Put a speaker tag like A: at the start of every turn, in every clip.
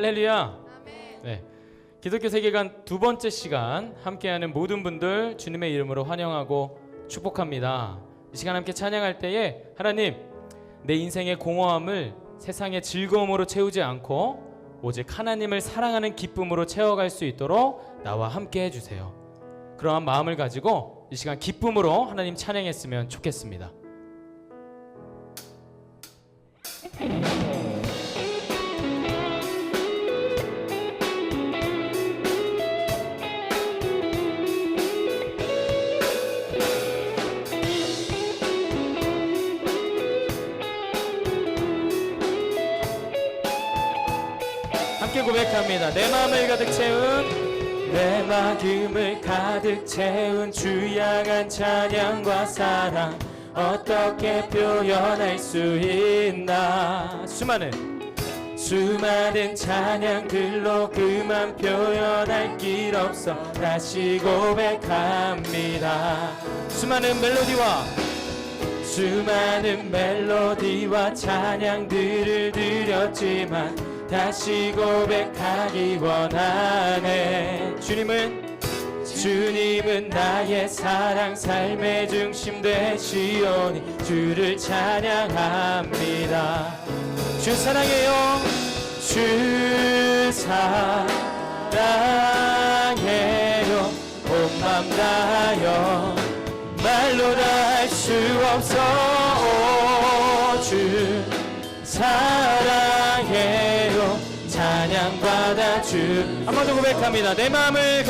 A: 할렐루야. 네, 기독교 세계관 두 번째 시간 함께하는 모든 분들 주님의 이름으로 환영하고 축복합니다. 이 시간 함께 찬양할 때에 하나님, 내 인생의 공허함을 세상의 즐거움으로 채우지 않고 오직 하나님을 사랑하는 기쁨으로 채워갈 수 있도록 나와 함께 해주세요. 그러한 마음을 가지고 이 시간 기쁨으로 하나님 찬양했으면 좋겠습니다. 함께 고백합니다. 내 마음을 가득 채운 주 향한 찬양과 사랑 어떻게 표현할 수 있나. 수많은 찬양들로 그만 표현할 길 없어 다시 고백합니다. 수많은 멜로디와 찬양들을 드렸지만 다시 고백하기 원하네. 주님은 나의 사랑, 삶의 중심 되시오니 주를 찬양합니다. 주 사랑해요. 주 사랑해요. 온 맘 다하여 말로 다 할 수 없어. 주 사랑해요. 찬양받아 주. 한 번 더 고백합니다. 내 마음을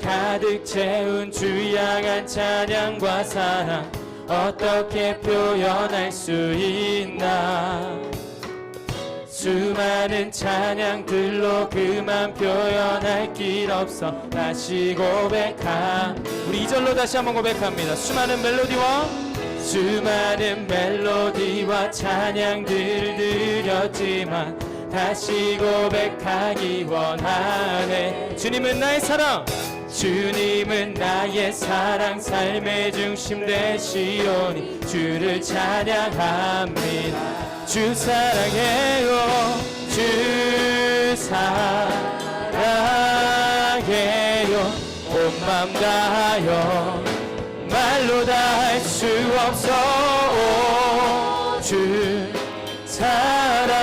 A: 가득 채운 주 향한 찬양과 사랑 어떻게 표현할 수 있나. 수많은 찬양들로 그만 표현할 길 없어 다시 고백함. 우리 2절로 다시 한번 고백합니다. 수많은 멜로디와 찬양들을 드렸지만 다시 고백하기 원하네. 주님은 나의 사랑, 삶의 중심 되시오니 주를 찬양합니다. 주 사랑해요. 주 사랑해요. 온 맘 다하여 말로 다 할 수 없어. 주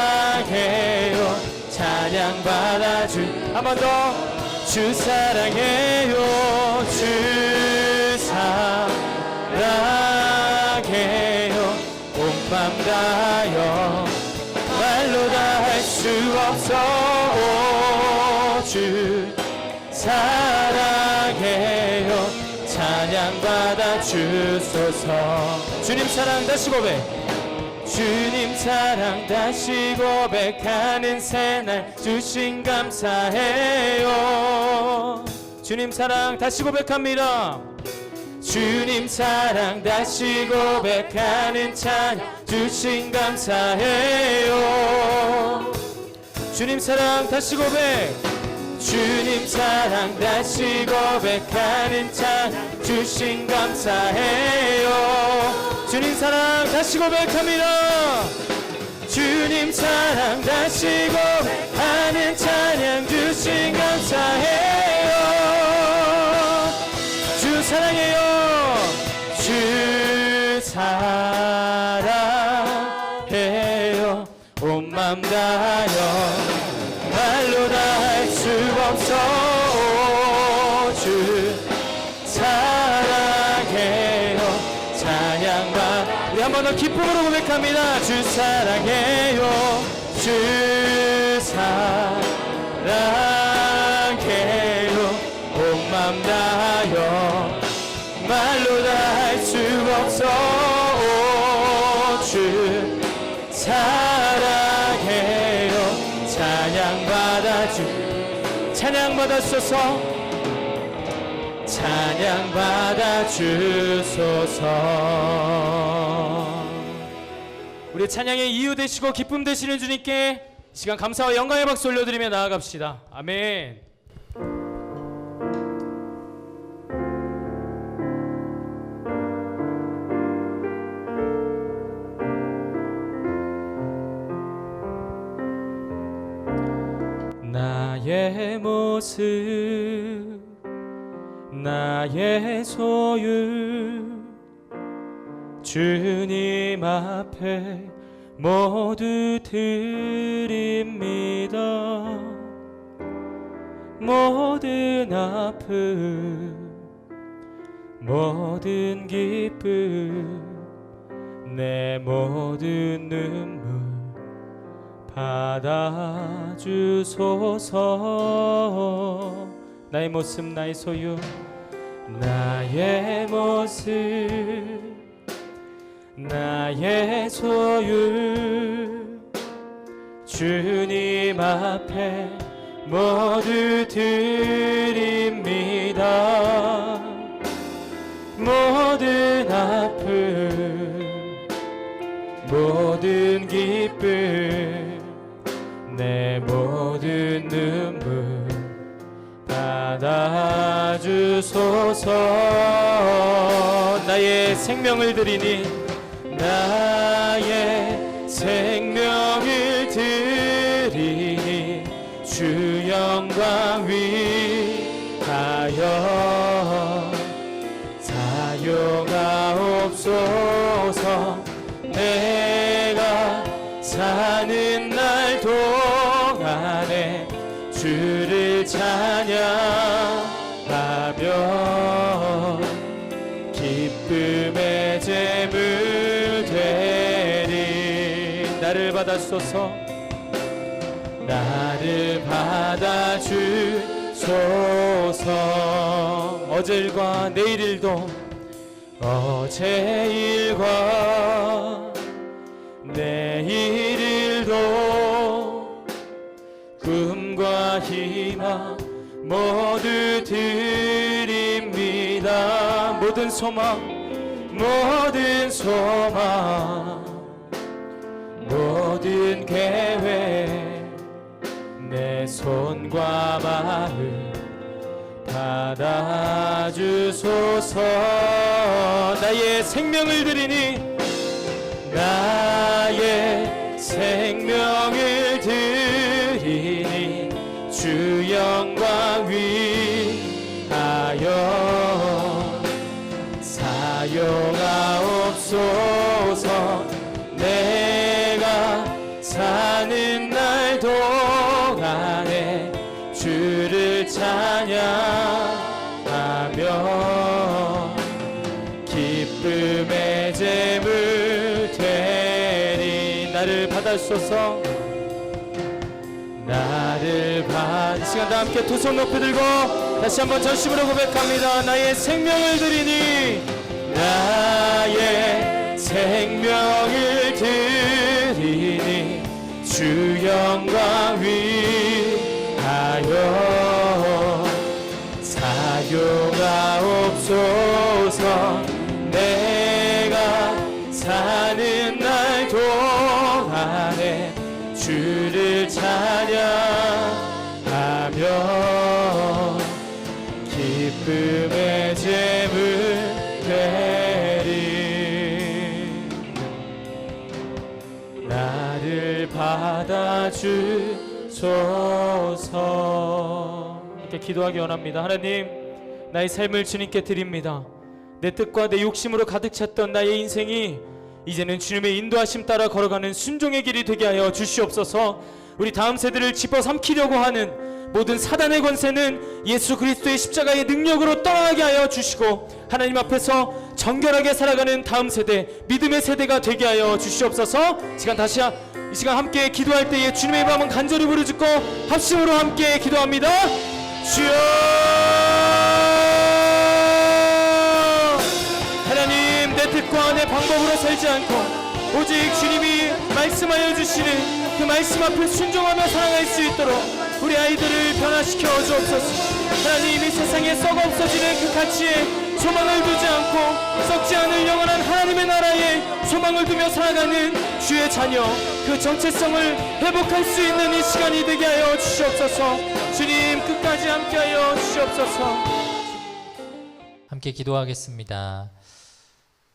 A: 사랑해요. 찬양받아 주. 한 번 더. 주 사랑해요. 주 사랑해요. 온 맘 다하여 말로 다 할 수 없어. 주 사랑해요. 찬양받아 주소서. 주님 사랑 다시 고백하는 새날 주신 감사해요. 주님 사랑 다시 고백합니다. 주님 사랑 다시 고백하는 찬양 주신 감사해요. 주님 사랑 다시 고백. 주님 사랑 다시 고백하는 찬양 주신 감사해요. 주님 사랑 다시 고백합니다. 주님 사랑 다시 고백하는 찬양 주신 감사해요. 주 사랑해요. 주 사랑해요. 온 맘 다하여 말로 다 할 수 없어. 주 사랑해요. 찬양받아. 우리 한 번 더 기쁨으로 고백합니다. 주 사랑해요. 주 사랑해요. 온 맘 다하여 말로 다 할 수 없어. 주 사랑해요. 찬양받아 주. 찬양받아 주소서. 찬양받아 주소서. 우리 찬양의 이유 되시고 기쁨 되시는 주님께 시간 감사와 영광의 박수 올려드리며 나아갑시다. 아멘. 나의 모습 나의 소유 주님 앞에 모두 드립니다. 모든 아픔 모든 기쁨 내 모든 눈물 받아주소서. 나의 모습 나의 소유 나의 모습 나의 소유 주님 앞에 모두 드립니다. 모든 아픔 모든 기쁨 내 모든 눈물 받아주소서. 나의 생명을 드리니 나의 생명을 드리니 주 영광 위하여 사용하옵소서. 내가 사는 날 동안에 주를 찬양하며 기쁨의 제물 되리. 나를 받아주소서. 나를 받아주소서. 어제 일과 내일 일도 어제 일과 내일 일도 꿈과 희망 모두 드립니다. 모든 소망 모든 계획 내 손과 마음 받아주소서. 나의 생명을 드리니 나의 생명을 드리니 주 영광 위하여 사용하옵소서. 내가 사는 날 동안에 주를 찬양하며 기쁨의 제물 되리. 나를 받아주소서. 나를 받. 이 시간 다 함께 두 손 높이 들고 다시 한번 전심으로 고백합니다. 나의 생명을 드리니 나의 생명을 드리니 주 영광 위하여 사용하옵소서. 내가 사는 날 동안에 주를 찬양하며 기쁨의 제물 되리. 나를 받아주소서. 이렇게 기도하기 원합니다. 하나님, 나의 삶을 주님께 드립니다. 내 뜻과 내 욕심으로 가득 찼던 나의 인생이 이제는 주님의 인도하심 따라 걸어가는 순종의 길이 되게 하여 주시옵소서. 우리 다음 세대를 집어삼키려고 하는 모든 사단의 권세는 예수 그리스도의 십자가의 능력으로 떠나게 하여 주시고 하나님 앞에서 정결하게 살아가는 다음 세대, 믿음의 세대가 되게 하여 주시옵소서. 이 시간 함께 기도할 때에 주님의 이름 한번 간절히 부르짖고 합심으로 함께 기도합니다. 주여, 하나님, 내 뜻과 내 방법으로 살지 않고 오직 주님이 말씀하여 주시는 그 말씀 앞에 순종하며 살아갈 수 있도록 우리 아이들을 변화시켜 주옵소서. 하나님, 이 세상에 썩어 없어지는 그 가치에 소망을 두지 않고 썩지 않을 영원한 하나님의 나라에 소망을 두며 살아가는 주의 자녀, 그 정체성을 회복할 수 있는 이 시간이 되게 하여 주시옵소서. 주님, 끝까지 함께하여 주시옵소서.
B: 함께 기도하겠습니다.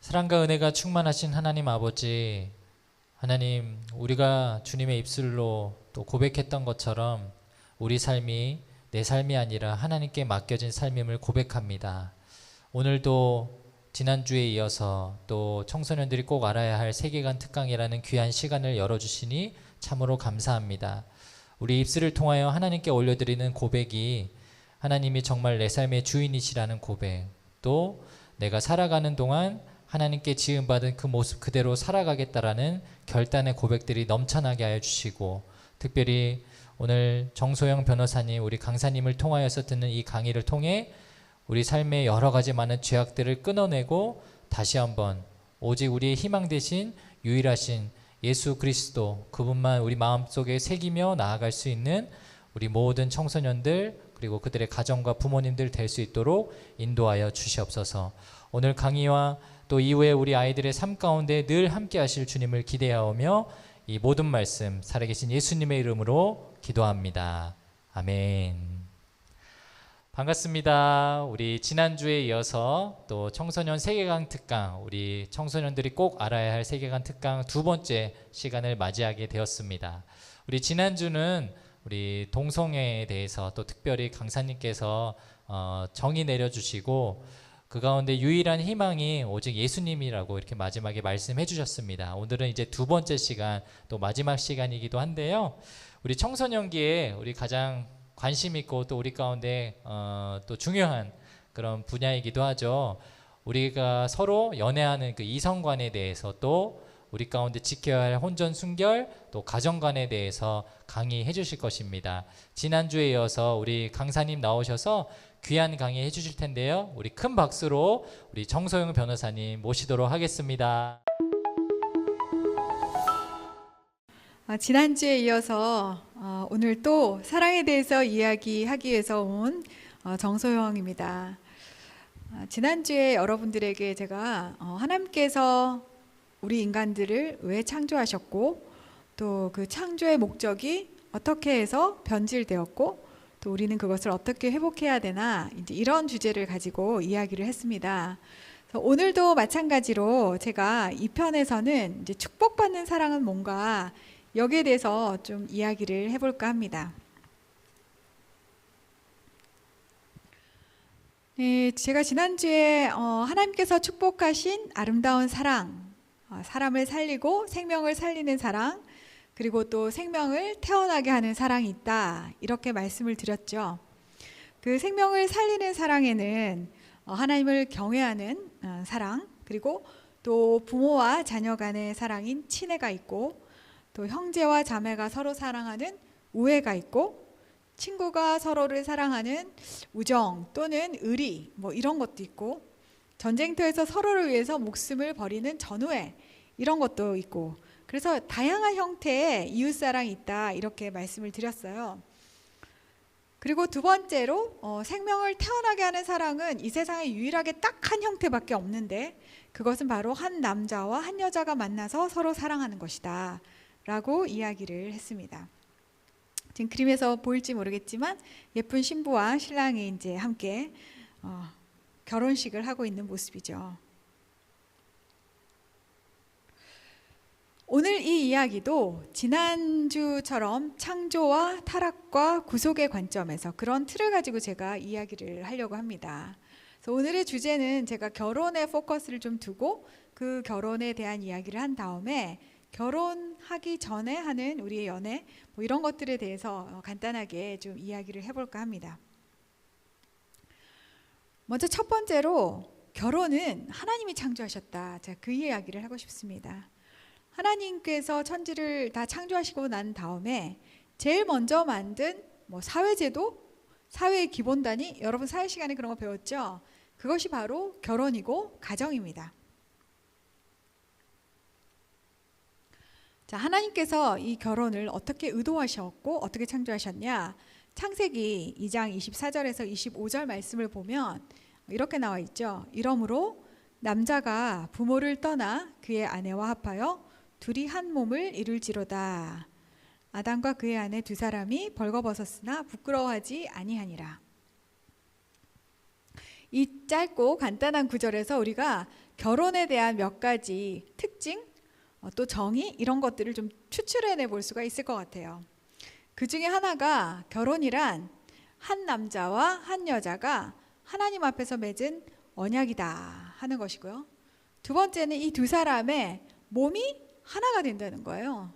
B: 사랑과 은혜가 충만하신 하나님 아버지, 하나님, 우리가 주님의 입술로 또 고백했던 것처럼 우리 삶이 내 삶이 아니라 하나님께 맡겨진 삶임을 고백합니다. 오늘도 지난주에 이어서 또 청소년들이 꼭 알아야 할 세계관 특강이라는 귀한 시간을 열어주시니 참으로 감사합니다. 우리 입술을 통하여 하나님께 올려드리는 고백이 하나님이 정말 내 삶의 주인이시라는 고백, 또 내가 살아가는 동안 하나님께 지음받은 그 모습 그대로 살아가겠다라는 결단의 고백들이 넘쳐나게 하여 주시고, 특별히 오늘 정소영 변호사님, 우리 강사님을 통하여서 듣는 이 강의를 통해 우리 삶의 여러 가지 많은 죄악들을 끊어내고 다시 한번 오직 우리의 희망 되신 유일하신 예수 그리스도, 그분만 우리 마음속에 새기며 나아갈 수 있는 우리 모든 청소년들 그리고 그들의 가정과 부모님들 될 수 있도록 인도하여 주시옵소서. 오늘 강의와 또 이후에 우리 아이들의 삶 가운데 늘 함께 하실 주님을 기대하오며 이 모든 말씀 살아계신 예수님의 이름으로 기도합니다. 아멘. 반갑습니다. 우리 지난주에 이어서 또 청소년 세계관 특강, 우리 청소년들이 꼭 알아야 할 세계관 특강 두 번째 시간을 맞이하게 되었습니다. 우리 지난주는 우리 동성애에 대해서 또 특별히 강사님께서 정의 내려주시고 그 가운데 유일한 희망이 오직 예수님이라고 이렇게 마지막에 말씀해 주셨습니다. 오늘은 이제 두 번째 시간, 또 마지막 시간이기도 한데요. 우리 청소년기에 우리 가장 관심 있고 또 우리 가운데 또 중요한 그런 분야이기도 하죠. 우리가 서로 연애하는 그 이성관에 대해서, 또 우리 가운데 지켜야 할 혼전 순결, 또 가정관에 대해서 강의해 주실 것입니다. 지난주에 이어서 우리 강사님 나오셔서 귀한 강의 해 주실 텐데요. 우리 큰 박수로 우리 정소영 변호사님 모시도록 하겠습니다.
C: 지난주에 이어서 오늘 또 사랑에 대해서 이야기하기 위해서 온 정소영입니다. 지난주에 여러분들에게 제가 하나님께서 우리 인간들을 왜 창조하셨고, 또 그 창조의 목적이 어떻게 해서 변질되었고, 또 우리는 그것을 어떻게 회복해야 되나, 이제 이런 주제를 가지고 이야기를 했습니다. 오늘도 마찬가지로 제가 이 편에서는 이제 축복받는 사랑은 뭔가, 여기에 대해서 좀 이야기를 해볼까 합니다. 네, 제가 지난주에 하나님께서 축복하신 아름다운 사랑, 사람을 살리고 생명을 살리는 사랑, 그리고 또 생명을 태어나게 하는 사랑이 있다, 이렇게 말씀을 드렸죠. 그 생명을 살리는 사랑에는 하나님을 경외하는 사랑, 그리고 또 부모와 자녀 간의 사랑인 친애가 있고, 또 형제와 자매가 서로 사랑하는 우애가 있고, 친구가 서로를 사랑하는 우정 또는 의리, 뭐 이런 것도 있고, 전쟁터에서 서로를 위해서 목숨을 버리는 전우애, 이런 것도 있고, 그래서 다양한 형태의 이웃사랑이 있다, 이렇게 말씀을 드렸어요. 그리고 두 번째로 생명을 태어나게 하는 사랑은 이 세상에 유일하게 딱 한 형태밖에 없는데, 그것은 바로 한 남자와 한 여자가 만나서 서로 사랑하는 것이다 라고 이야기를 했습니다. 지금 그림에서 보일지 모르겠지만 예쁜 신부와 신랑이 이제 함께 결혼식을 하고 있는 모습이죠. 오늘 이 이야기도 지난주처럼 창조와 타락과 구속의 관점에서 그런 틀을 가지고 제가 이야기를 하려고 합니다. 그래서 오늘의 주제는 제가 결혼에 포커스를 좀 두고 그 결혼에 대한 이야기를 한 다음에 결혼하기 전에 하는 우리의 연애, 뭐 이런 것들에 대해서 간단하게 좀 이야기를 해볼까 합니다. 먼저 첫 번째로 결혼은 하나님이 창조하셨다. 제가 그 이야기를 하고 싶습니다. 하나님께서 천지를 다 창조하시고 난 다음에 제일 먼저 만든 뭐 사회제도, 사회의 기본단위, 여러분 사회 시간에 그런 거 배웠죠? 그것이 바로 결혼이고 가정입니다. 자, 하나님께서 이 결혼을 어떻게 의도하셨고 어떻게 창조하셨냐? 창세기 2장 24절에서 25절 말씀을 보면 이렇게 나와 있죠. 이러므로 남자가 부모를 떠나 그의 아내와 합하여 둘이 한 몸을 이룰지로다. 아담과 그의 아내 두 사람이 벌거벗었으나 부끄러워하지 아니하니라. 이 짧고 간단한 구절에서 우리가 결혼에 대한 몇 가지 특징, 또 정의, 이런 것들을 좀 추출해내 볼 수가 있을 것 같아요. 그 중에 하나가 결혼이란 한 남자와 한 여자가 하나님 앞에서 맺은 언약이다 하는 것이고요. 두 번째는 이 두 사람의 몸이 하나가 된다는 거예요.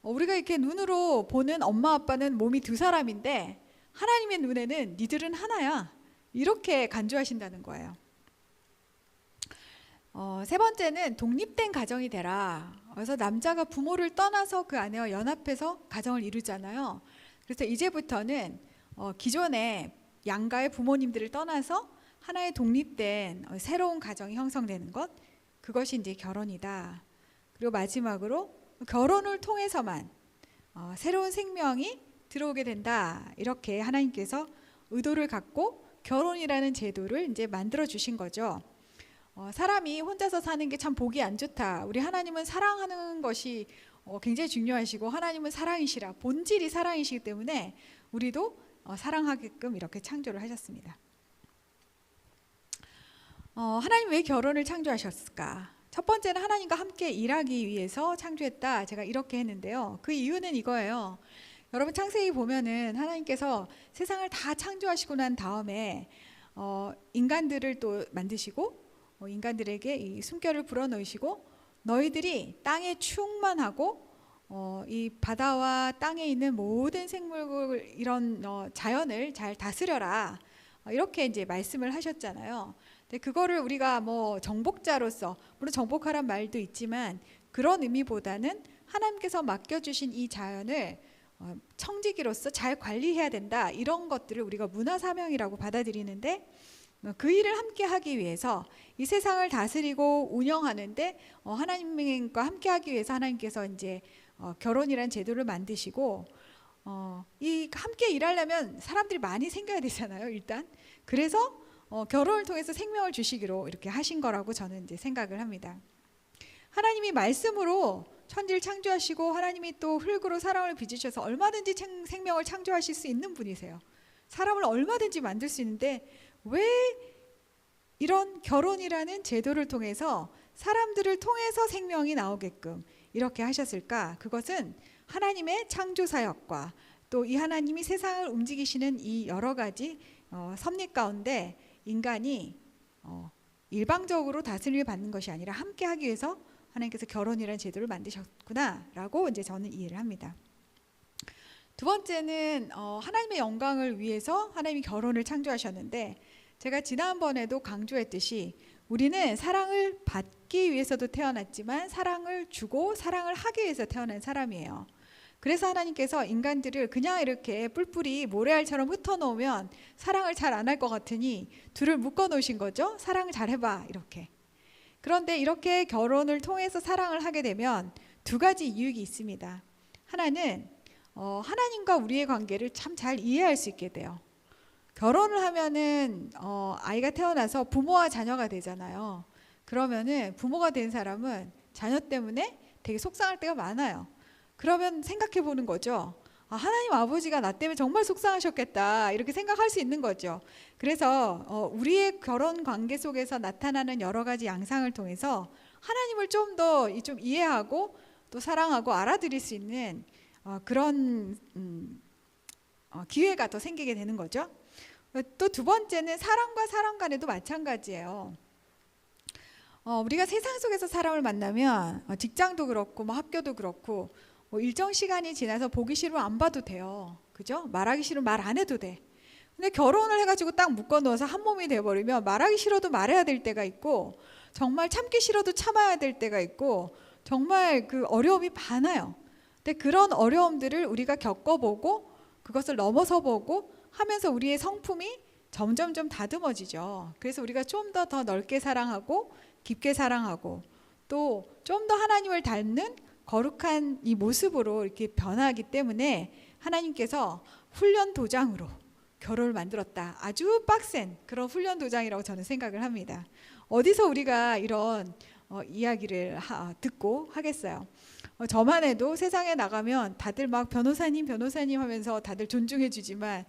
C: 우리가 이렇게 눈으로 보는 엄마 아빠는 몸이 두 사람인데 하나님의 눈에는 니들은 하나야. 이렇게 간주하신다는 거예요. 세 번째는 독립된 가정이 되라. 그래서 남자가 부모를 떠나서 그 아내와 연합해서 가정을 이루잖아요. 그래서 이제부터는 기존의 양가의 부모님들을 떠나서 하나의 독립된 새로운 가정이 형성되는 것, 그것이 이제 결혼이다. 그리고 마지막으로 결혼을 통해서만 새로운 생명이 들어오게 된다. 이렇게 하나님께서 의도를 갖고 결혼이라는 제도를 이제 만들어 주신 거죠. 사람이 혼자서 사는 게 참 보기 안 좋다. 우리 하나님은 사랑하는 것이 굉장히 중요하시고 하나님은 사랑이시라. 본질이 사랑이시기 때문에 우리도 사랑하게끔 이렇게 창조를 하셨습니다. 하나님 왜 결혼을 창조하셨을까? 첫 번째는 하나님과 함께 일하기 위해서 창조했다. 제가 이렇게 했는데요. 그 이유는 이거예요. 여러분 창세기 보면은 하나님께서 세상을 다 창조하시고 난 다음에 인간들을 또 만드시고 인간들에게 이 숨결을 불어넣으시고 너희들이 땅에 충만하고 이 바다와 땅에 있는 모든 생물들 이런 자연을 잘 다스려라. 이렇게 이제 말씀을 하셨잖아요. 근데 그거를 우리가 뭐 정복자로서 물론 정복하란 말도 있지만 그런 의미보다는 하나님께서 맡겨주신 이 자연을 청지기로서 잘 관리해야 된다. 이런 것들을 우리가 문화 사명이라고 받아들이는데 그 일을 함께 하기 위해서 이 세상을 다스리고 운영하는데 하나님과 함께 하기 위해서 하나님께서 이제 결혼이라는 제도를 만드시고 이 함께 일하려면 사람들이 많이 생겨야 되잖아요. 일단 그래서 결혼을 통해서 생명을 주시기로 이렇게 하신 거라고 저는 이제 생각을 합니다. 하나님이 말씀으로 천지를 창조하시고 하나님이 또 흙으로 사람을 빚으셔서 얼마든지 생명을 창조하실 수 있는 분이세요. 사람을 얼마든지 만들 수 있는데 왜 이런 결혼이라는 제도를 통해서 사람들을 통해서 생명이 나오게끔 이렇게 하셨을까? 그것은 하나님의 창조 사역과 또 이 하나님이 세상을 움직이시는 이 여러 가지 섭리 가운데 인간이 일방적으로 다스림을 받는 것이 아니라 함께 하기 위해서 하나님께서 결혼이라는 제도를 만드셨구나라고 이제 저는 이해를 합니다. 두 번째는 하나님의 영광을 위해서 하나님이 결혼을 창조하셨는데 제가 지난번에도 강조했듯이 우리는 사랑을 받기 위해서도 태어났지만 사랑을 주고 사랑을 하기 위해서 태어난 사람이에요. 그래서 하나님께서 인간들을 그냥 이렇게 뿔뿔이 모래알처럼 흩어놓으면 사랑을 잘 안 할 것 같으니 둘을 묶어 놓으신 거죠. 사랑을 잘 해봐 이렇게. 그런데 이렇게 결혼을 통해서 사랑을 하게 되면 두 가지 이익이 있습니다. 하나는 하나님과 우리의 관계를 참 잘 이해할 수 있게 돼요. 결혼을 하면은 아이가 태어나서 부모와 자녀가 되잖아요. 그러면은 부모가 된 사람은 자녀 때문에 되게 속상할 때가 많아요. 그러면 생각해 보는 거죠. 하나님 아버지가 나 때문에 정말 속상하셨겠다 이렇게 생각할 수 있는 거죠. 그래서 우리의 결혼 관계 속에서 나타나는 여러 가지 양상을 통해서 하나님을 좀 더 좀 이해하고 또 사랑하고 알아들일 수 있는 그런 기회가 더 생기게 되는 거죠. 또 두 번째는 사람과 사람 간에도 마찬가지예요. 우리가 세상 속에서 사람을 만나면 직장도 그렇고 뭐 학교도 그렇고 뭐 일정 시간이 지나서 보기 싫으면 안 봐도 돼요. 그죠? 말하기 싫으면 말 안 해도 돼. 근데 결혼을 해가지고 딱 묶어 넣어서 한 몸이 돼버리면 말하기 싫어도 말해야 될 때가 있고 정말 참기 싫어도 참아야 될 때가 있고 정말 그 어려움이 많아요. 근데 그런 어려움들을 우리가 겪어보고 그것을 넘어서 보고 하면서 우리의 성품이 점점 좀 다듬어지죠. 그래서 우리가 좀 더 넓게 사랑하고 깊게 사랑하고 또 좀 더 하나님을 닮는 거룩한 이 모습으로 이렇게 변하기 때문에 하나님께서 훈련 도장으로 결혼을 만들었다. 아주 빡센 그런 훈련 도장이라고 저는 생각을 합니다. 어디서 우리가 이런 이야기를 듣고 하겠어요. 저만 해도 세상에 나가면 다들 막 변호사님 하면서 다들 존중해 주지만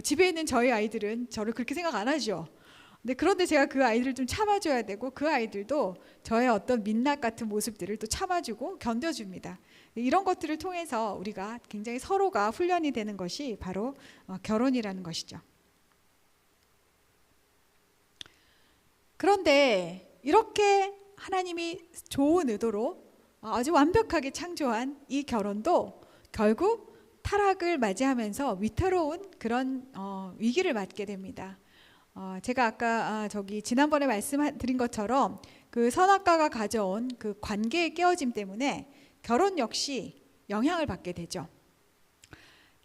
C: 집에 있는 저희 아이들은 저를 그렇게 생각 안 하죠. 근데 그런데 제가 그 아이들을 좀 참아줘야 되고 그 아이들도 저의 어떤 민낯 같은 모습들을 또 참아주고 견뎌줍니다. 이런 것들을 통해서 우리가 굉장히 서로가 훈련이 되는 것이 바로 결혼이라는 것이죠. 그런데 이렇게 하나님이 좋은 의도로 아주 완벽하게 창조한 이 결혼도 결국 타락을 맞이하면서 위태로운 그런 위기를 맞게 됩니다. 제가 아까 지난번에 말씀드린 것처럼 그 선악과가 가져온 그 관계의 깨어짐 때문에 결혼 역시 영향을 받게 되죠.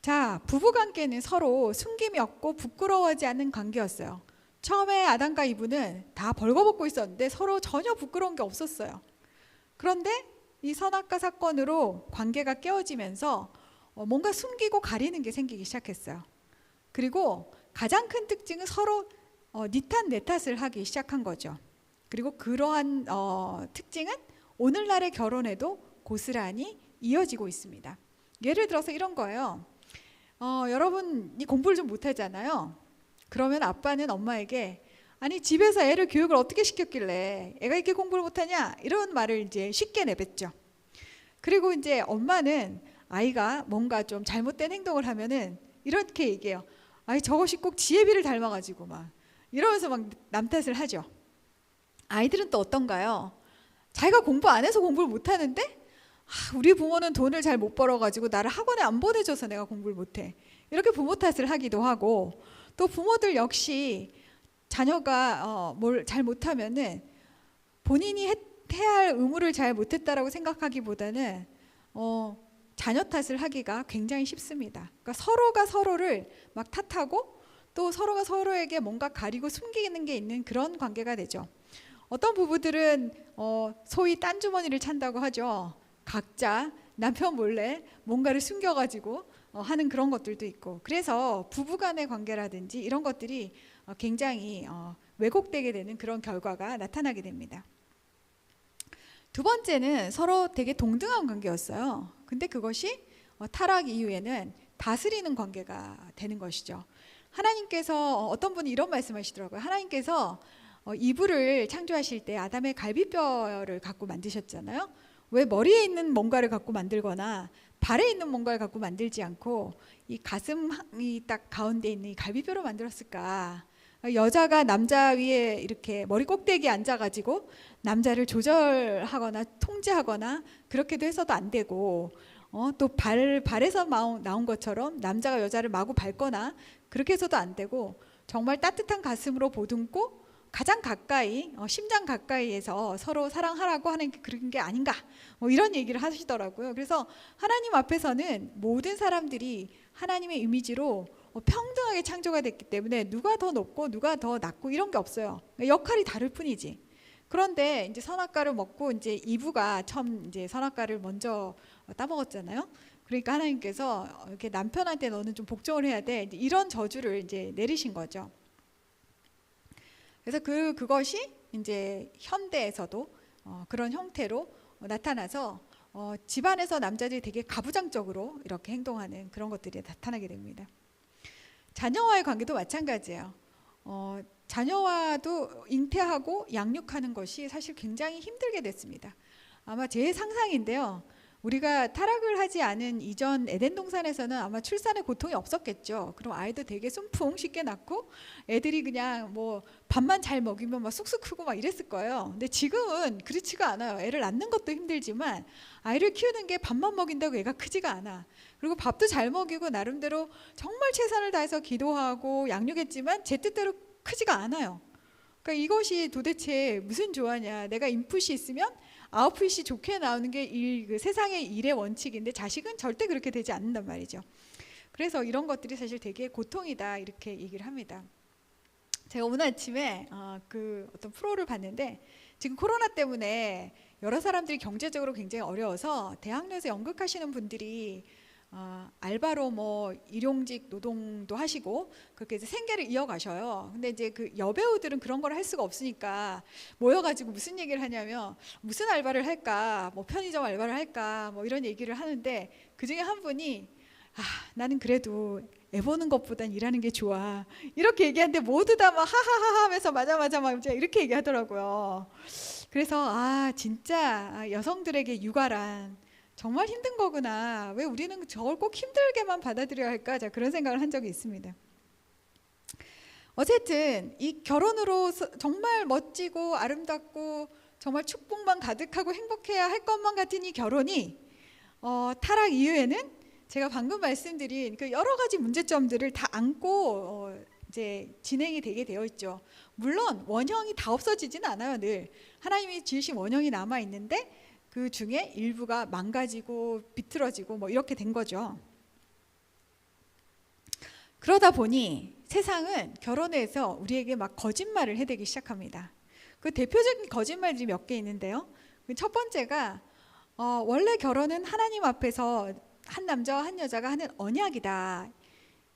C: 자, 부부관계는 서로 숨김이 없고 부끄러워하지 않는 관계였어요. 처음에 아담과 이브는 다 벌거벗고 있었는데 서로 전혀 부끄러운 게 없었어요. 그런데 이 선악과 사건으로 관계가 깨어지면서 뭔가 숨기고 가리는 게 생기기 시작했어요. 그리고 가장 큰 특징은 서로 네 탓 내 탓을 하기 시작한 거죠. 그리고 그러한 특징은 오늘날의 결혼에도 고스란히 이어지고 있습니다. 예를 들어서 이런 거예요. 여러분이 공부를 좀 못하잖아요. 그러면 아빠는 엄마에게 아니 집에서 애를 교육을 어떻게 시켰길래 애가 이렇게 공부를 못하냐 이런 말을 이제 쉽게 내뱉죠. 그리고 이제 엄마는 아이가 뭔가 좀 잘못된 행동을 하면은 이렇게 얘기해요. 아이 저것이 꼭 지혜비를 닮아가지고 막 이러면서 막 남 탓을 하죠. 아이들은 또 어떤가요? 자기가 공부 안 해서 공부를 못하는데 우리 부모는 돈을 잘 못 벌어가지고 나를 학원에 안 보내줘서 내가 공부를 못해. 이렇게 부모 탓을 하기도 하고 또 부모들 역시 자녀가 뭘 잘 못하면은 본인이 해야 할 의무를 잘 못했다라고 생각하기보다는 자녀 탓을 하기가 굉장히 쉽습니다. 그러니까 서로가 서로를 막 탓하고 또 서로가 서로에게 뭔가 가리고 숨기는 게 있는 그런 관계가 되죠. 어떤 부부들은 소위 딴 주머니를 찬다고 하죠. 각자 남편 몰래 뭔가를 숨겨가지고 하는 그런 것들도 있고 그래서 부부간의 관계라든지 이런 것들이 굉장히 왜곡되게 되는 그런 결과가 나타나게 됩니다. 두 번째는 서로 되게 동등한 관계였어요. 근데 그것이 타락 이후에는 다스리는 관계가 되는 것이죠. 하나님께서 어떤 분이 이런 말씀하시더라고요. 하나님께서 이브를 창조하실 때 아담의 갈비뼈를 갖고 만드셨잖아요. 왜 머리에 있는 뭔가를 갖고 만들거나 발에 있는 뭔가를 갖고 만들지 않고 이 가슴이 딱 가운데 있는 이 갈비뼈로 만들었을까? 여자가 남자 위에 이렇게 머리 꼭대기에 앉아가지고 남자를 조절하거나 통제하거나 그렇게도 해서도 안 되고 또 발에서 나온 것처럼 남자가 여자를 마구 밟거나 그렇게 해서도 안 되고 정말 따뜻한 가슴으로 보듬고 가장 가까이 심장 가까이에서 서로 사랑하라고 하는 그런 게 아닌가 이런 얘기를 하시더라고요. 그래서 하나님 앞에서는 모든 사람들이 하나님의 이미지로 평등하게 창조가 됐기 때문에 누가 더 높고 누가 더 낮고 이런 게 없어요. 역할이 다를 뿐이지. 그런데 이제 선악과를 먹고 이제 이브가 처음 이제 선악과를 먼저 따먹었잖아요. 그러니까 하나님께서 이렇게 남편한테 너는 좀 복종을 해야 돼. 이런 저주를 이제 내리신 거죠. 그래서 그것이 이제 현대에서도 그런 형태로 나타나서 집안에서 남자들이 되게 가부장적으로 이렇게 행동하는 그런 것들이 나타나게 됩니다. 자녀와의 관계도 마찬가지예요. 자녀와도 잉태하고 양육하는 것이 사실 굉장히 힘들게 됐습니다. 아마 제 상상인데요. 우리가 타락을 하지 않은 이전 에덴 동산에서는 아마 출산의 고통이 없었겠죠. 그럼 아이도 되게 숨풍 쉽게 낳고 애들이 그냥 뭐 밥만 잘 먹이면 막 쑥쑥 크고 막 이랬을 거예요. 근데 지금은 그렇지가 않아요. 애를 낳는 것도 힘들지만 아이를 키우는 게 밥만 먹인다고 애가 크지가 않아. 그리고 밥도 잘 먹이고 나름대로 정말 최선을 다해서 기도하고 양육했지만 제 뜻대로 크지가 않아요. 그러니까 이것이 도대체 무슨 조화냐. 내가 인풋이 있으면 아웃풋이 좋게 나오는 게 그 세상의 일의 원칙인데 자식은 절대 그렇게 되지 않는단 말이죠. 그래서 이런 것들이 사실 되게 고통이다 이렇게 얘기를 합니다. 제가 오늘 아침에 그 어떤 프로를 봤는데 지금 코로나 때문에 여러 사람들이 경제적으로 굉장히 어려워서 대학로에서 연극하시는 분들이 알바로 뭐 일용직 노동도 하시고 그렇게 이제 생계를 이어가셔요. 근데 이제 그 여배우들은 그런 걸 할 수가 없으니까 모여가지고 무슨 얘기를 하냐면 무슨 알바를 할까, 뭐 편의점 알바를 할까, 뭐 이런 얘기를 하는데 그 중에 한 분이 나는 그래도 애보는 것보단 일하는 게 좋아. 이렇게 얘기하는데 모두 다 막 하하하 하면서 맞아 막 이렇게 얘기하더라고요. 그래서 진짜 여성들에게 육아란 정말 힘든 거구나. 왜 우리는 저걸 꼭 힘들게만 받아들여야 할까? 자, 그런 생각을 한 적이 있습니다. 어쨌든 이 결혼으로 정말 멋지고 아름답고 정말 축복만 가득하고 행복해야 할 것만 같은 이 결혼이 타락 이후에는 제가 방금 말씀드린 그 여러 가지 문제점들을 다 안고 이제 진행이 되게 되어 있죠. 물론 원형이 다 없어지진 않아요. 늘 하나님이 지으신 원형이 남아 있는데 그 중에 일부가 망가지고 비틀어지고 뭐 이렇게 된 거죠. 그러다 보니 세상은 결혼해서 우리에게 막 거짓말을 해대기 시작합니다. 그 대표적인 거짓말들이 몇 개 있는데요. 첫 번째가 원래 결혼은 하나님 앞에서 한 남자와 한 여자가 하는 언약이다.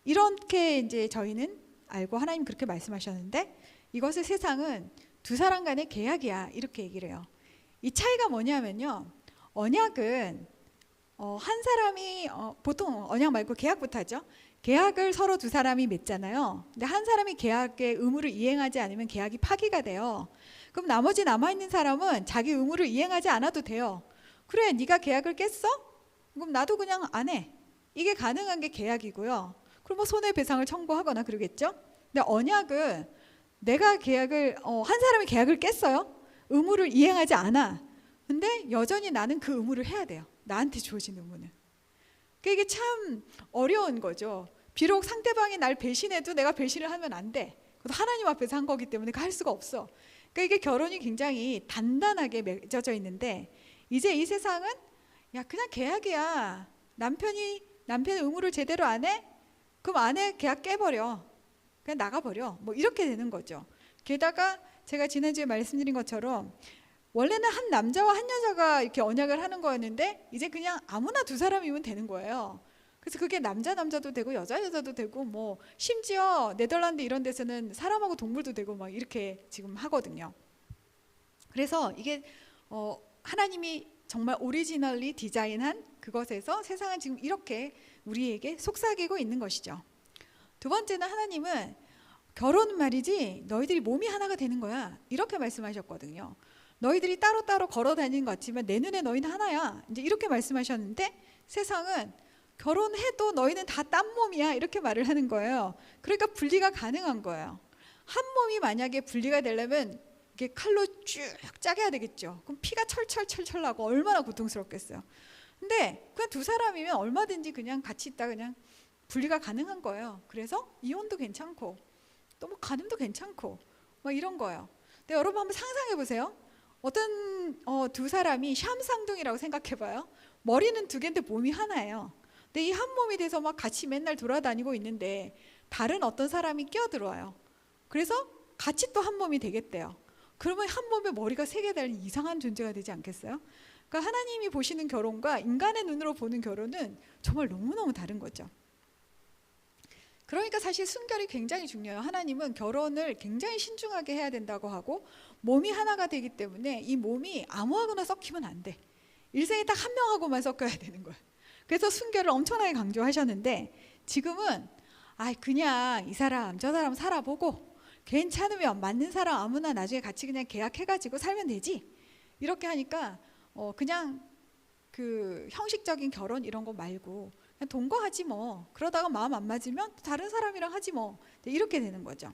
C: 이렇게 이제 저희는 알고 하나님 그렇게 말씀하셨는데 이것을 세상은 두 사람 간의 계약이야 이렇게 얘기를 해요. 이 차이가 뭐냐면요. 언약은 한 사람이 보통 언약 말고 계약부터 하죠. 계약을 서로 두 사람이 맺잖아요. 근데 한 사람이 계약의 의무를 이행하지 않으면 계약이 파기가 돼요. 그럼 나머지 남아있는 사람은 자기 의무를 이행하지 않아도 돼요. 그래, 네가 계약을 깼어? 그럼 나도 그냥 안 해. 이게 가능한 게 계약이고요. 그럼 뭐 손해배상을 청구하거나 그러겠죠. 근데 언약은 내가 계약을 한 사람이 계약을 깼어요. 의무를 이행하지 않아. 근데 여전히 나는 그 의무를 해야 돼요. 나한테 주어진 의무는. 그러니까 이게 참 어려운 거죠. 비록 상대방이 날 배신해도 내가 배신을 하면 안 돼. 그것도 하나님 앞에서 한 거기 때문에 할 수가 없어. 그러니까 이게 결혼이 굉장히 단단하게 맺어져 있는데 이제 이 세상은 야 그냥 계약이야. 남편의 의무를 제대로 안 해? 그럼 아내 계약 깨버려. 그냥 나가버려. 뭐 이렇게 되는 거죠. 게다가 제가 지난주에 말씀드린 것처럼 원래는 한 남자와 한 여자가 이렇게 언약을 하는 거였는데 이제 그냥 아무나 두 사람이면 되는 거예요. 그래서 그게 남자도 되고 여자도 되고 뭐 심지어 네덜란드 이런 데서는 사람하고 동물도 되고 막 이렇게 지금 하거든요. 그래서 이게 하나님이 정말 오리지널리 디자인한 그것에서 세상은 지금 이렇게 우리에게 속삭이고 있는 것이죠. 두 번째는 하나님은 결혼은 말이지 너희들이 몸이 하나가 되는 거야 이렇게 말씀하셨거든요. 너희들이 따로따로 걸어 다니는 것 같지만 내 눈에 너희는 하나야 이제 이렇게 말씀하셨는데 세상은 결혼해도 너희는 다 딴 몸이야 이렇게 말을 하는 거예요. 그러니까 분리가 가능한 거예요. 한 몸이 만약에 분리가 되려면 이게 칼로 쭉 짜게야 되겠죠. 그럼 피가 철철 나고 얼마나 고통스럽겠어요. 근데 그냥 두 사람이면 얼마든지 그냥 같이 있다 그냥 분리가 가능한 거예요. 그래서 이혼도 괜찮고 또 뭐 간음도 괜찮고 뭐 이런 거예요. 근데 여러분 한번 상상해 보세요. 어떤 두 사람이 샴쌍둥이라고 생각해봐요. 머리는 두 개인데 몸이 하나예요. 근데 이 한 몸이 돼서 막 같이 맨날 돌아다니고 있는데 다른 어떤 사람이 끼어들어와요. 그래서 같이 또 한 몸이 되겠대요. 그러면 한 몸에 머리가 세 개 달린 이상한 존재가 되지 않겠어요? 그러니까 하나님이 보시는 결혼과 인간의 눈으로 보는 결혼은 정말 너무너무 다른 거죠. 그러니까 사실 순결이 굉장히 중요해요. 하나님은 결혼을 굉장히 신중하게 해야 된다고 하고 몸이 하나가 되기 때문에 이 몸이 아무하고나 섞이면 안 돼. 일생에 딱 한 명하고만 섞여야 되는 거예요. 그래서 순결을 엄청나게 강조하셨는데 지금은 그냥 이 사람 저 사람 살아보고 괜찮으면 맞는 사람 아무나 나중에 같이 그냥 계약해가지고 살면 되지. 이렇게 하니까 그냥 그 형식적인 결혼 이런 거 말고 그냥 동거하지 뭐. 그러다가 마음 안 맞으면 다른 사람이랑 하지 뭐. 이렇게 되는 거죠.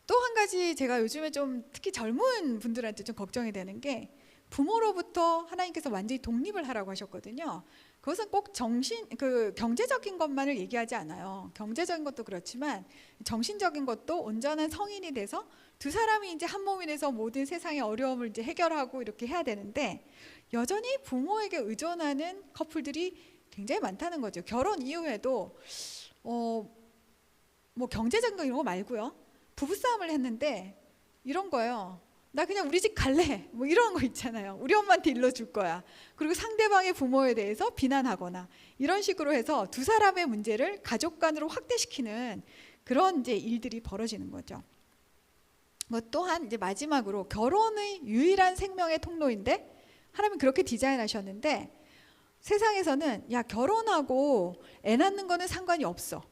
C: 또 한 가지 제가 요즘에 좀 특히 젊은 분들한테 좀 걱정이 되는 게 부모로부터 하나님께서 완전히 독립을 하라고 하셨거든요. 그것은 꼭 경제적인 것만을 얘기하지 않아요. 경제적인 것도 그렇지만 정신적인 것도 온전한 성인이 돼서 두 사람이 이제 한 몸이 돼서 모든 세상의 어려움을 이제 해결하고 이렇게 해야 되는데 여전히 부모에게 의존하는 커플들이 굉장히 많다는 거죠. 결혼 이후에도 뭐 경제적인 거 이런 거 말고요. 부부싸움을 했는데 이런 거예요. 나 그냥 우리 집 갈래. 뭐 이런 거 있잖아요. 우리 엄마한테 일러줄 거야. 그리고 상대방의 부모에 대해서 비난하거나 이런 식으로 해서 두 사람의 문제를 가족 간으로 확대시키는 그런 이제 일들이 벌어지는 거죠. 뭐 또한 이제 마지막으로 결혼의 유일한 생명의 통로인데 하나님은 그렇게 디자인하셨는데 세상에서는 야, 결혼하고 애 낳는 거는 상관이 없어.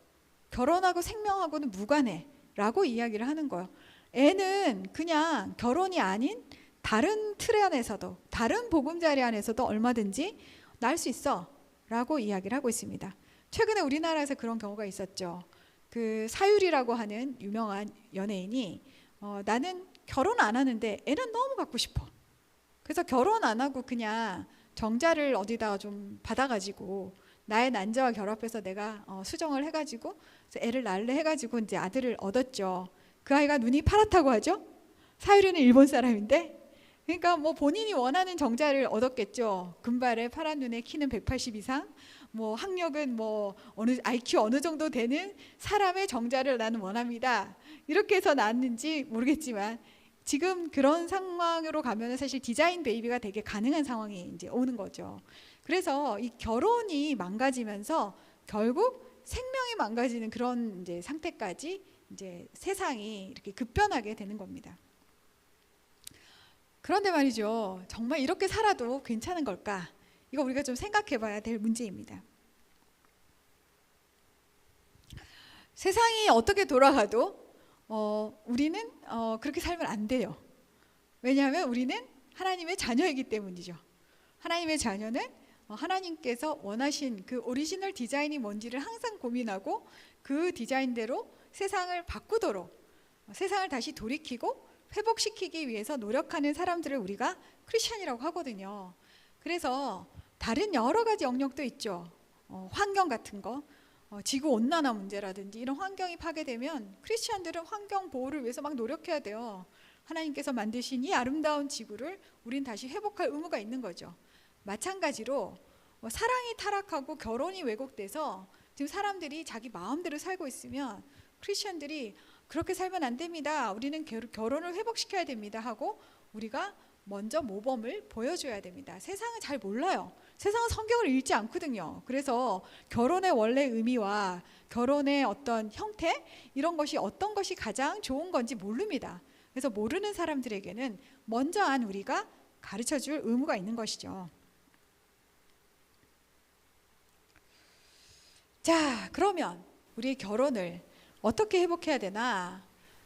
C: 결혼하고 생명하고는 무관해. 라고 이야기를 하는 거예요. 애는 그냥 결혼이 아닌 다른 틀 안에서도, 다른 보금자리 안에서도 얼마든지 낳을 수 있어. 라고 이야기를 하고 있습니다. 최근에 우리나라에서 그런 경우가 있었죠. 그 사유리라고 하는 유명한 연예인이 나는 결혼 안 하는데 애는 너무 갖고 싶어. 그래서 결혼 안 하고 그냥 정자를 어디다가 좀 받아가지고 나의 난자와 결합해서 내가 수정을 해가지고 애를 낳을래 해가지고 이제 아들을 얻었죠. 그 아이가 눈이 파랗다고 하죠. 사유리는 일본 사람인데, 그러니까 뭐 본인이 원하는 정자를 얻었겠죠. 금발에 파란 눈에 키는 180 이상, 뭐 학력은 뭐 IQ 어느 정도 되는 사람의 정자를 나는 원합니다. 이렇게 해서 낳았는지 모르겠지만 지금 그런 상황으로 가면 사실 디자인 베이비가 되게 가능한 상황이 이제 오는 거죠. 그래서 이 결혼이 망가지면서 결국 생명이 망가지는 그런 이제 상태까지 이제 세상이 이렇게 급변하게 되는 겁니다. 그런데 말이죠. 정말 이렇게 살아도 괜찮은 걸까? 이거 우리가 좀 생각해 봐야 될 문제입니다. 세상이 어떻게 돌아가도 우리는 그렇게 살면 안 돼요. 왜냐하면 우리는 하나님의 자녀이기 때문이죠. 하나님의 자녀는 하나님께서 원하신 그 오리지널 디자인이 뭔지를 항상 고민하고 그 디자인대로 세상을 바꾸도록, 세상을 다시 돌이키고 회복시키기 위해서 노력하는 사람들을 우리가 크리스천이라고 하거든요. 그래서 다른 여러 가지 영역도 있죠. 환경 같은 거, 지구온난화 문제라든지 이런 환경이 파괴되면 크리스천들은 환경 보호를 위해서 막 노력해야 돼요. 하나님께서 만드신 이 아름다운 지구를 우린 다시 회복할 의무가 있는 거죠. 마찬가지로 사랑이 타락하고 결혼이 왜곡돼서 지금 사람들이 자기 마음대로 살고 있으면 크리스천들이 그렇게 살면 안 됩니다. 우리는 결혼을 회복시켜야 됩니다 하고 우리가 먼저 모범을 보여줘야 됩니다. 세상은 잘 몰라요. 세상은 성경을 읽지 않거든요. 그래서 결혼의 원래 의미와 결혼의 어떤 형태 이런 것이 어떤 것이 가장 좋은 건지 모릅니다. 그래서 모르는 사람들에게는 먼저 안 우리가 가르쳐줄 의무가 있는 것이죠. 자, 그러면 우리 결혼을 어떻게 회복해야 되나?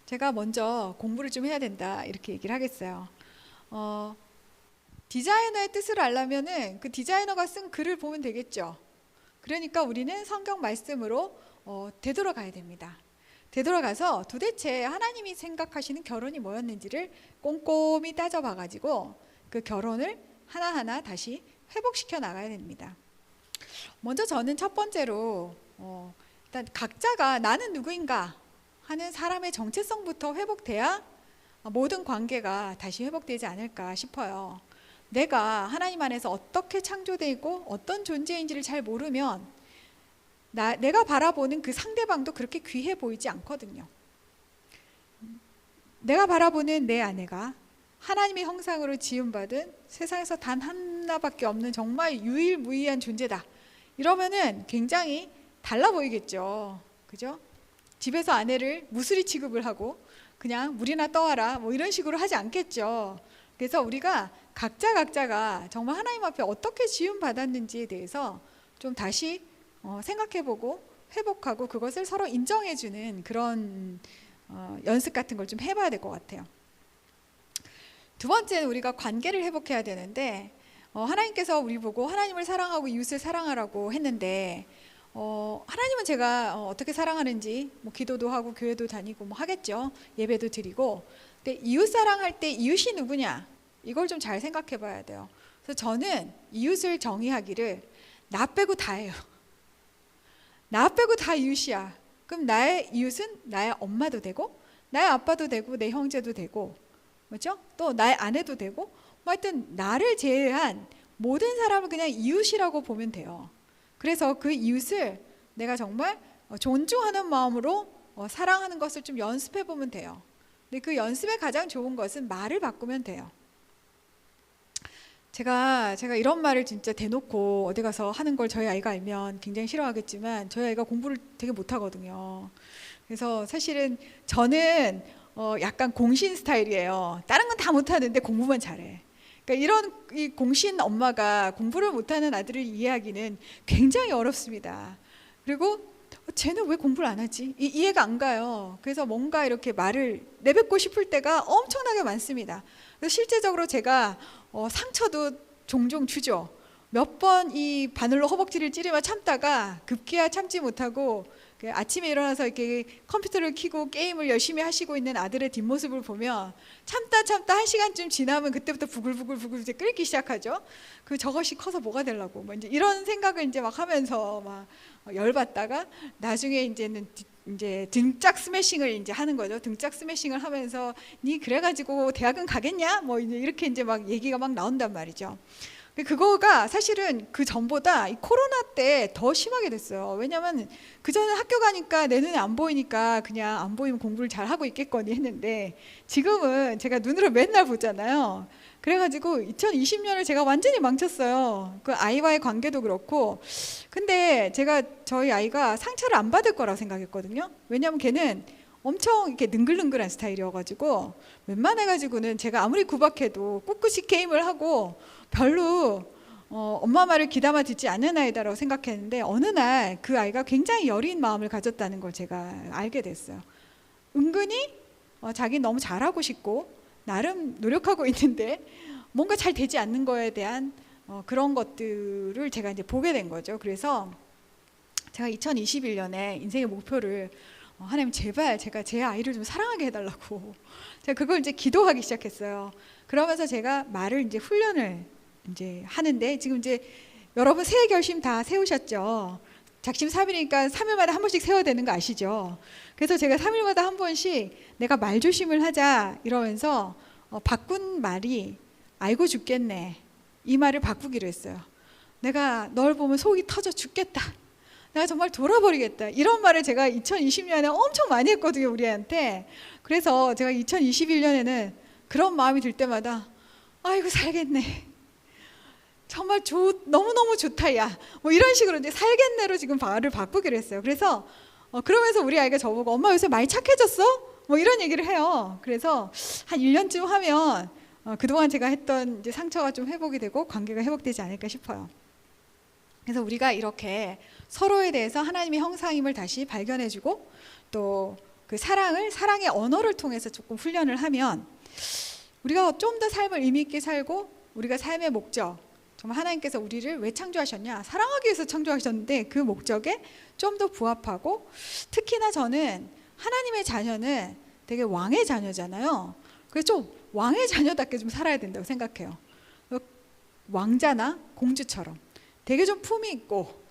C: 제가 먼저 공부를 좀 해야 된다 이렇게 얘기를 하겠어요. 디자이너의 뜻을 알려면은 그 디자이너가 쓴 글을 보면 되겠죠. 그러니까 우리는 성경 말씀으로 되돌아가야 됩니다. 되돌아가서 도대체 하나님이 생각하시는 결혼이 뭐였는지를 꼼꼼히 따져봐가지고 그 결혼을 하나하나 다시 회복시켜 나가야 됩니다. 먼저 저는 첫 번째로 일단 각자가 나는 누구인가 하는 사람의 정체성부터 회복돼야 모든 관계가 다시 회복되지 않을까 싶어요. 내가 하나님 안에서 어떻게 창조되어 있고 어떤 존재인지를 잘 모르면 내가 바라보는 그 상대방도 그렇게 귀해 보이지 않거든요. 내가 바라보는 내 아내가 하나님의 형상으로 지음받은 세상에서 단 하나밖에 없는 정말 유일무이한 존재다. 이러면은 굉장히 달라 보이겠죠. 그죠? 집에서 아내를 무수리 취급을 하고 그냥 물이나 떠와라 뭐 이런 식으로 하지 않겠죠. 그래서 우리가 각자가 정말 하나님 앞에 어떻게 지음 받았는지에 대해서 좀 다시 생각해보고 회복하고 그것을 서로 인정해주는 그런 연습 같은 걸 좀 해봐야 될 것 같아요. 두 번째는 우리가 관계를 회복해야 되는데 하나님께서 우리 보고 하나님을 사랑하고 이웃을 사랑하라고 했는데 하나님은 제가 어떻게 사랑하는지 뭐 기도도 하고 교회도 다니고 뭐 하겠죠. 예배도 드리고. 근데 이웃 사랑할 때 이웃이 누구냐? 이걸 좀 잘 생각해 봐야 돼요. 그래서 저는 이웃을 정의하기를 나 빼고 다예요. 나 빼고 다 이웃이야. 그럼 나의 이웃은 나의 엄마도 되고 나의 아빠도 되고 내 형제도 되고 그렇죠? 또 나의 아내도 되고 뭐 하여튼 나를 제외한 모든 사람을 그냥 이웃이라고 보면 돼요. 그래서 그 이웃을 내가 정말 존중하는 마음으로 사랑하는 것을 좀 연습해 보면 돼요. 근데 그 연습의 가장 좋은 것은 말을 바꾸면 돼요. 제가 이런 말을 진짜 대놓고 어디 가서 하는 걸 저희 아이가 알면 굉장히 싫어하겠지만 저희 아이가 공부를 되게 못하거든요. 그래서 사실은 저는 약간 공신 스타일이에요. 다른 건 다 못하는데 공부만 잘해. 그러니까 이런 이 공신 엄마가 공부를 못하는 아들을 이해하기는 굉장히 어렵습니다. 그리고 쟤는 왜 공부를 안 하지? 이해가 안 가요. 그래서 뭔가 이렇게 말을 내뱉고 싶을 때가 엄청나게 많습니다. 그래서 실제적으로 제가 상처도 종종 주죠. 몇 번 이 바늘로 허벅지를 찌르며 참다가 급기야 참지 못하고 아침에 일어나서 이렇게 컴퓨터를 켜고 게임을 열심히 하시고 있는 아들의 뒷모습을 보면 참다 1시간쯤 지나면 그때부터 부글부글 이제 끓기 시작하죠. 저것이 커서 뭐가 되려고 뭐 이제 이런 생각을 이제 막 하면서 막 열받다가 나중에 이제는 이제 등짝 스매싱을 이제 하는 거죠. 등짝 스매싱을 하면서 니 그래가지고 대학은 가겠냐? 뭐 이렇게 이제 막 얘기가 막 나온단 말이죠. 그거가 사실은 그 전보다 이 코로나 때 더 심하게 됐어요. 왜냐하면 그 전에 학교 가니까 내 눈에 안 보이니까 그냥 안 보이면 공부를 잘 하고 있겠거니 했는데 지금은 제가 눈으로 맨날 보잖아요. 그래가지고 2020년을 제가 완전히 망쳤어요. 그 아이와의 관계도 그렇고. 근데 제가 저희 아이가 상처를 안 받을 거라고 생각했거든요. 왜냐하면 걔는 엄청 이렇게 능글능글한 스타일이어가지고 웬만해가지고는 제가 아무리 구박해도 꿋꿋이 게임을 하고 별로 엄마 말을 귀담아 듣지 않는 아이다라고 생각했는데 어느 날 그 아이가 굉장히 여린 마음을 가졌다는 걸 제가 알게 됐어요. 은근히 자기 너무 잘하고 싶고 나름 노력하고 있는데 뭔가 잘 되지 않는 거에 대한 그런 것들을 제가 이제 보게 된 거죠. 그래서 제가 2021년에 인생의 목표를 하나님 제발 제가 제 아이를 좀 사랑하게 해달라고 제가 그걸 이제 기도하기 시작했어요. 그러면서 제가 말을 이제 훈련을 이제 하는데 지금 이제 여러분 새해 결심 다 세우셨죠? 작심 3일이니까 3일마다 한 번씩 세워야 되는 거 아시죠? 그래서 제가 3일마다 한 번씩 내가 말 조심을 하자 이러면서 바꾼 말이 알고 죽겠네 이 말을 바꾸기로 했어요. 내가 널 보면 속이 터져 죽겠다. 내가 정말 돌아버리겠다. 이런 말을 제가 2020년에 엄청 많이 했거든요, 우리 애한테. 그래서 제가 2021년에는 그런 마음이 들 때마다 아이고 살겠네. 정말 너무너무 좋다 야. 뭐 이런 식으로 이제 살겠네로 지금 말을 바꾸기로 했어요. 그래서 그러면서 우리 아이가 저보고 엄마 요새 많이 착해졌어? 뭐 이런 얘기를 해요. 그래서 한 1년쯤 하면 그동안 제가 했던 이제 상처가 좀 회복이 되고 관계가 회복되지 않을까 싶어요. 그래서 우리가 이렇게 서로에 대해서 하나님의 형상임을 다시 발견해주고 또 그 사랑의 언어를 통해서 조금 훈련을 하면 우리가 좀 더 삶을 의미 있게 살고 우리가 삶의 목적 정말 하나님께서 우리를 왜 창조하셨냐? 사랑하기 위해서 창조하셨는데 그 목적에 좀 더 부합하고 특히나 저는 하나님의 자녀는 되게 왕의 자녀잖아요. 그래서 좀 왕의 자녀답게 좀 살아야 된다고 생각해요. 왕자나 공주처럼 되게 좀 품이 있고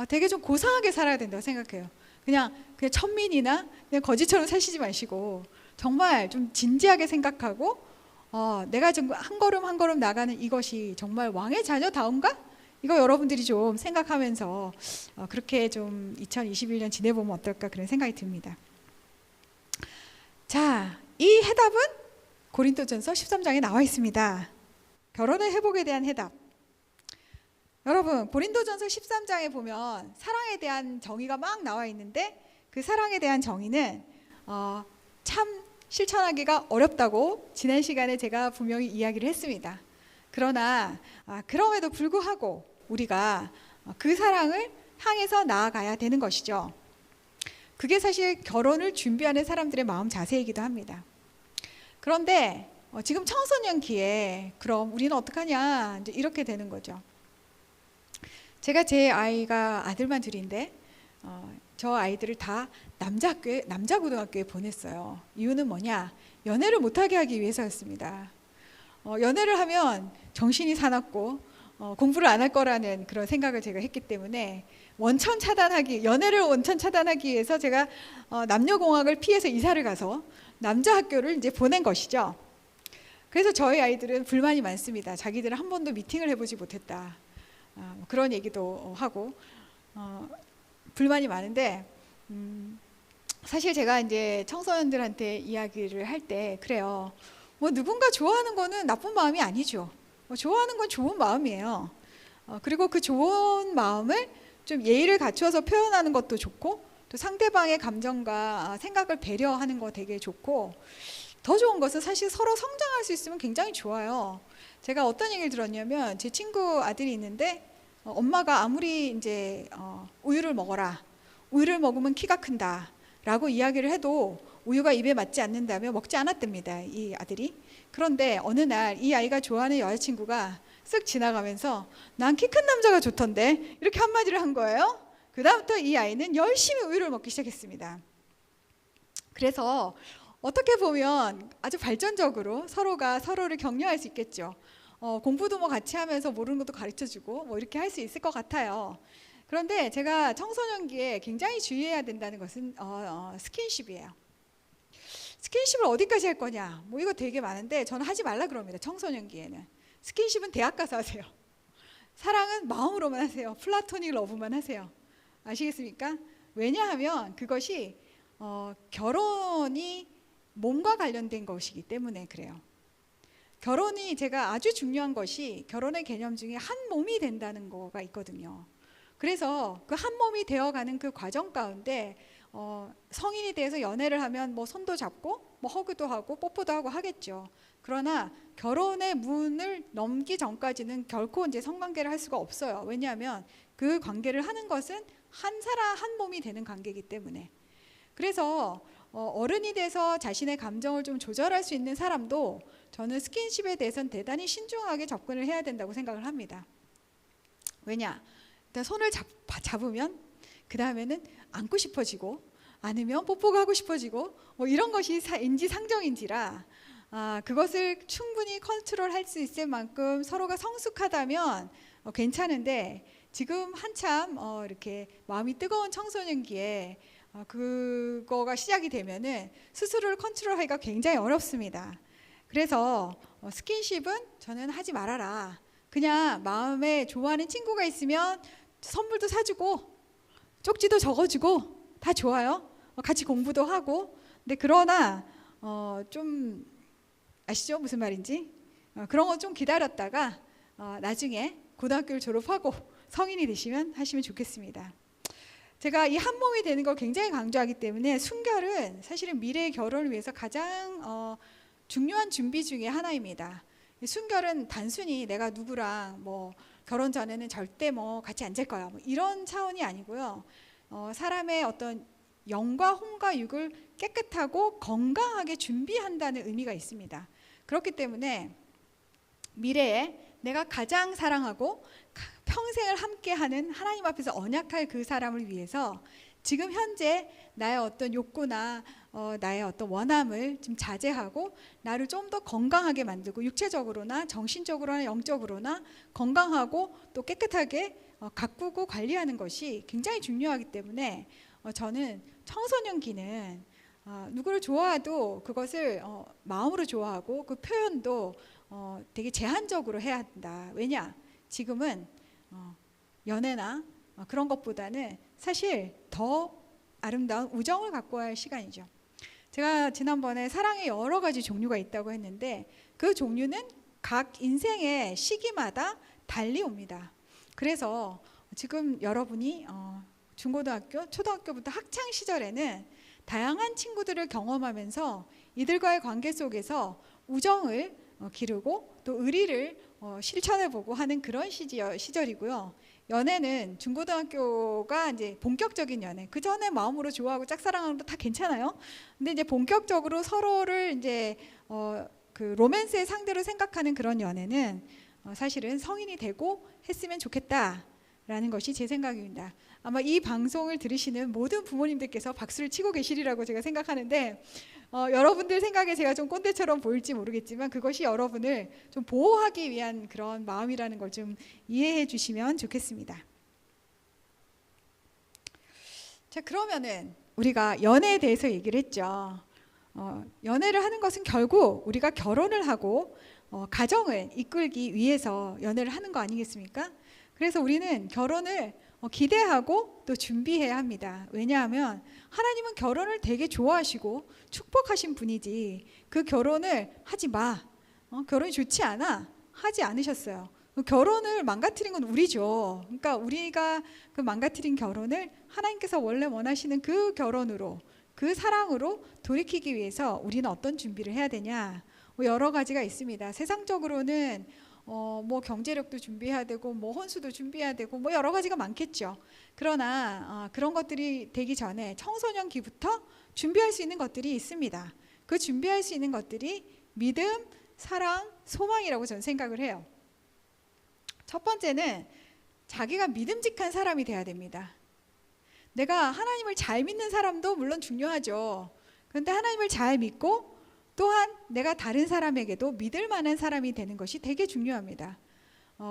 C: 되게 좀 고상하게 살아야 된다고 생각해요. 그냥 천민이나 그냥 거지처럼 사시지 마시고 정말 좀 진지하게 생각하고 내가 좀 한 걸음 한 걸음 나가는 이것이 정말 왕의 자녀다운가? 이거 여러분들이 좀 생각하면서 그렇게 좀 2021년 지내보면 어떨까 그런 생각이 듭니다. 자, 이 해답은 고린도전서 13장에 나와 있습니다. 결혼의 회복에 대한 해답. 여러분 고린도전서 13장에 보면 사랑에 대한 정의가 막 나와 있는데 그 사랑에 대한 정의는 참 실천하기가 어렵다고 지난 시간에 제가 분명히 이야기를 했습니다. 그러나 그럼에도 불구하고 우리가 그 사랑을 향해서 나아가야 되는 것이죠. 그게 사실 결혼을 준비하는 사람들의 마음 자세이기도 합니다. 그런데 지금 청소년기에 그럼 우리는 어떡하냐 이제 이렇게 되는 거죠. 제가 제 아이가 아들만 둘인데 저 아이들을 다 남자 고등학교에 보냈어요. 이유는 뭐냐? 연애를 못하게 하기 위해서였습니다. 연애를 하면 정신이 사납고 공부를 안 할 거라는 그런 생각을 제가 했기 때문에 연애를 원천 차단하기 위해서 제가 남녀공학을 피해서 이사를 가서 남자 학교를 이제 보낸 것이죠. 그래서 저희 아이들은 불만이 많습니다. 자기들은 한 번도 미팅을 해보지 못했다. 그런 얘기도 하고 불만이 많은데 사실 제가 이제 청소년들한테 이야기를 할 때 그래요. 뭐 누군가 좋아하는 거는 나쁜 마음이 아니죠. 좋아하는 건 좋은 마음이에요. 그리고 그 좋은 마음을 좀 예의를 갖추어서 표현하는 것도 좋고 또 상대방의 감정과 생각을 배려하는 거 되게 좋고 더 좋은 것은 사실 서로 성장할 수 있으면 굉장히 좋아요. 제가 어떤 얘기를 들었냐면 제 친구 아들이 있는데 엄마가 아무리 이제 우유를 먹어라, 우유를 먹으면 키가 큰다 라고 이야기를 해도 우유가 입에 맞지 않는다며 먹지 않았답니다, 이 아들이. 그런데 어느 날 이 아이가 좋아하는 여자친구가 쓱 지나가면서 난 키 큰 남자가 좋던데 이렇게 한마디를 한 거예요. 그 다음부터 이 아이는 열심히 우유를 먹기 시작했습니다. 그래서 어떻게 보면 아주 발전적으로 서로가 서로를 격려할 수 있겠죠. 공부도 뭐 같이 하면서 모르는 것도 가르쳐주고 뭐 이렇게 할 수 있을 것 같아요. 그런데 제가 청소년기에 굉장히 주의해야 된다는 것은 스킨십이에요. 스킨십을 어디까지 할 거냐, 뭐 이거 되게 많은데 저는 하지 말라 그럽니다. 청소년기에는 스킨십은 대학 가서 하세요. 사랑은 마음으로만 하세요. 플라토닉 러브만 하세요. 아시겠습니까? 왜냐하면 그것이 결혼이 몸과 관련된 것이기 때문에 그래요. 결혼이 제가 아주 중요한 것이 결혼의 개념 중에 한 몸이 된다는 거가 있거든요. 그래서 그 한 몸이 되어가는 그 과정 가운데 성인이 돼서 연애를 하면 뭐 손도 잡고 뭐 허그도 하고 뽀뽀도 하고 하겠죠. 그러나 결혼의 문을 넘기 전까지는 결코 이제 성관계를 할 수가 없어요. 왜냐하면 그 관계를 하는 것은 한 사람 한 몸이 되는 관계이기 때문에. 그래서 어른이 돼서 자신의 감정을 좀 조절할 수 있는 사람도 저는 스킨십에 대해서는 대단히 신중하게 접근을 해야 된다고 생각을 합니다. 왜냐? 일단 손을 잡으면 그 다음에는 안고 싶어지고 아니면 뽀뽀가 하고 싶어지고 뭐 이런 것이 인지상정인지라 그것을 충분히 컨트롤할 수 있을 만큼 서로가 성숙하다면 괜찮은데 지금 한참 이렇게 마음이 뜨거운 청소년기에 그거가 시작이 되면은 스스로를 컨트롤하기가 굉장히 어렵습니다. 그래서 스킨십은 저는 하지 말아라. 그냥 마음에 좋아하는 친구가 있으면 선물도 사주고 쪽지도 적어주고 다 좋아요. 같이 공부도 하고. 근데 그러나 좀 아시죠? 무슨 말인지? 그런 거 좀 기다렸다가 나중에 고등학교를 졸업하고 성인이 되시면 하시면 좋겠습니다. 제가 이 한 몸이 되는 걸 굉장히 강조하기 때문에 순결은 사실은 미래의 결혼을 위해서 가장 중요한 준비 중에 하나입니다. 순결은 단순히 내가 누구랑 뭐 결혼 전에는 절대 뭐 같이 안 잘 거야 뭐 이런 차원이 아니고요. 사람의 어떤 영과 혼과 육을 깨끗하고 건강하게 준비한다는 의미가 있습니다. 그렇기 때문에 미래에 내가 가장 사랑하고 평생을 함께하는 하나님 앞에서 언약할 그 사람을 위해서 지금 현재 나의 어떤 욕구나 나의 어떤 원함을 좀 자제하고 나를 좀 더 건강하게 만들고 육체적으로나 정신적으로나 영적으로나 건강하고 또 깨끗하게 가꾸고 관리하는 것이 굉장히 중요하기 때문에 저는 청소년기는 누구를 좋아해도 그것을 마음으로 좋아하고 그 표현도 되게 제한적으로 해야 한다. 왜냐? 지금은 연애나 그런 것보다는 사실 더 아름다운 우정을 갖고 할 시간이죠. 제가 지난번에 사랑의 여러 가지 종류가 있다고 했는데 그 종류는 각 인생의 시기마다 달리 옵니다. 그래서 지금 여러분이 중고등학교, 초등학교부터 학창 시절에는 다양한 친구들을 경험하면서 이들과의 관계 속에서 우정을 기르고 또 의리를 실천해보고 하는 그런 시절이고요. 연애는 중고등학교가 이제 본격적인 연애. 그 전에 마음으로 좋아하고 짝사랑하는 것도 다 괜찮아요. 근데 이제 본격적으로 서로를 이제 그 로맨스의 상대로 생각하는 그런 연애는 사실은 성인이 되고 했으면 좋겠다라는 것이 제 생각입니다. 아마 이 방송을 들으시는 모든 부모님들께서 박수를 치고 계시리라고 제가 생각하는데 여러분들 생각에 제가 좀 꼰대처럼 보일지 모르겠지만 그것이 여러분을 좀 보호하기 위한 그런 마음이라는 걸 좀 이해해 주시면 좋겠습니다. 자, 그러면은 우리가 연애에 대해서 얘기를 했죠. 연애를 하는 것은 결국 우리가 결혼을 하고 가정을 이끌기 위해서 연애를 하는 거 아니겠습니까? 그래서 우리는 결혼을 기대하고 또 준비해야 합니다. 왜냐하면 하나님은 결혼을 되게 좋아하시고 축복하신 분이지 그 결혼을 하지 마. 결혼이 좋지 않아. 하지 않으셨어요. 결혼을 망가뜨린 건 우리죠. 그러니까 우리가 그 망가뜨린 결혼을 하나님께서 원래 원하시는 그 결혼으로 그 사랑으로 돌이키기 위해서 우리는 어떤 준비를 해야 되냐? 뭐 여러 가지가 있습니다. 세상적으로는 뭐 경제력도 준비해야 되고 뭐 혼수도 준비해야 되고 뭐 여러 가지가 많겠죠. 그러나 그런 것들이 되기 전에 청소년기부터 준비할 수 있는 것들이 있습니다. 그 준비할 수 있는 것들이 믿음, 사랑, 소망이라고 저는 생각을 해요. 첫 번째는 자기가 믿음직한 사람이 돼야 됩니다. 내가 하나님을 잘 믿는 사람도 물론 중요하죠. 그런데 하나님을 잘 믿고 또한 내가 다른 사람에게도 믿을 만한 사람이 되는 것이 되게 중요합니다.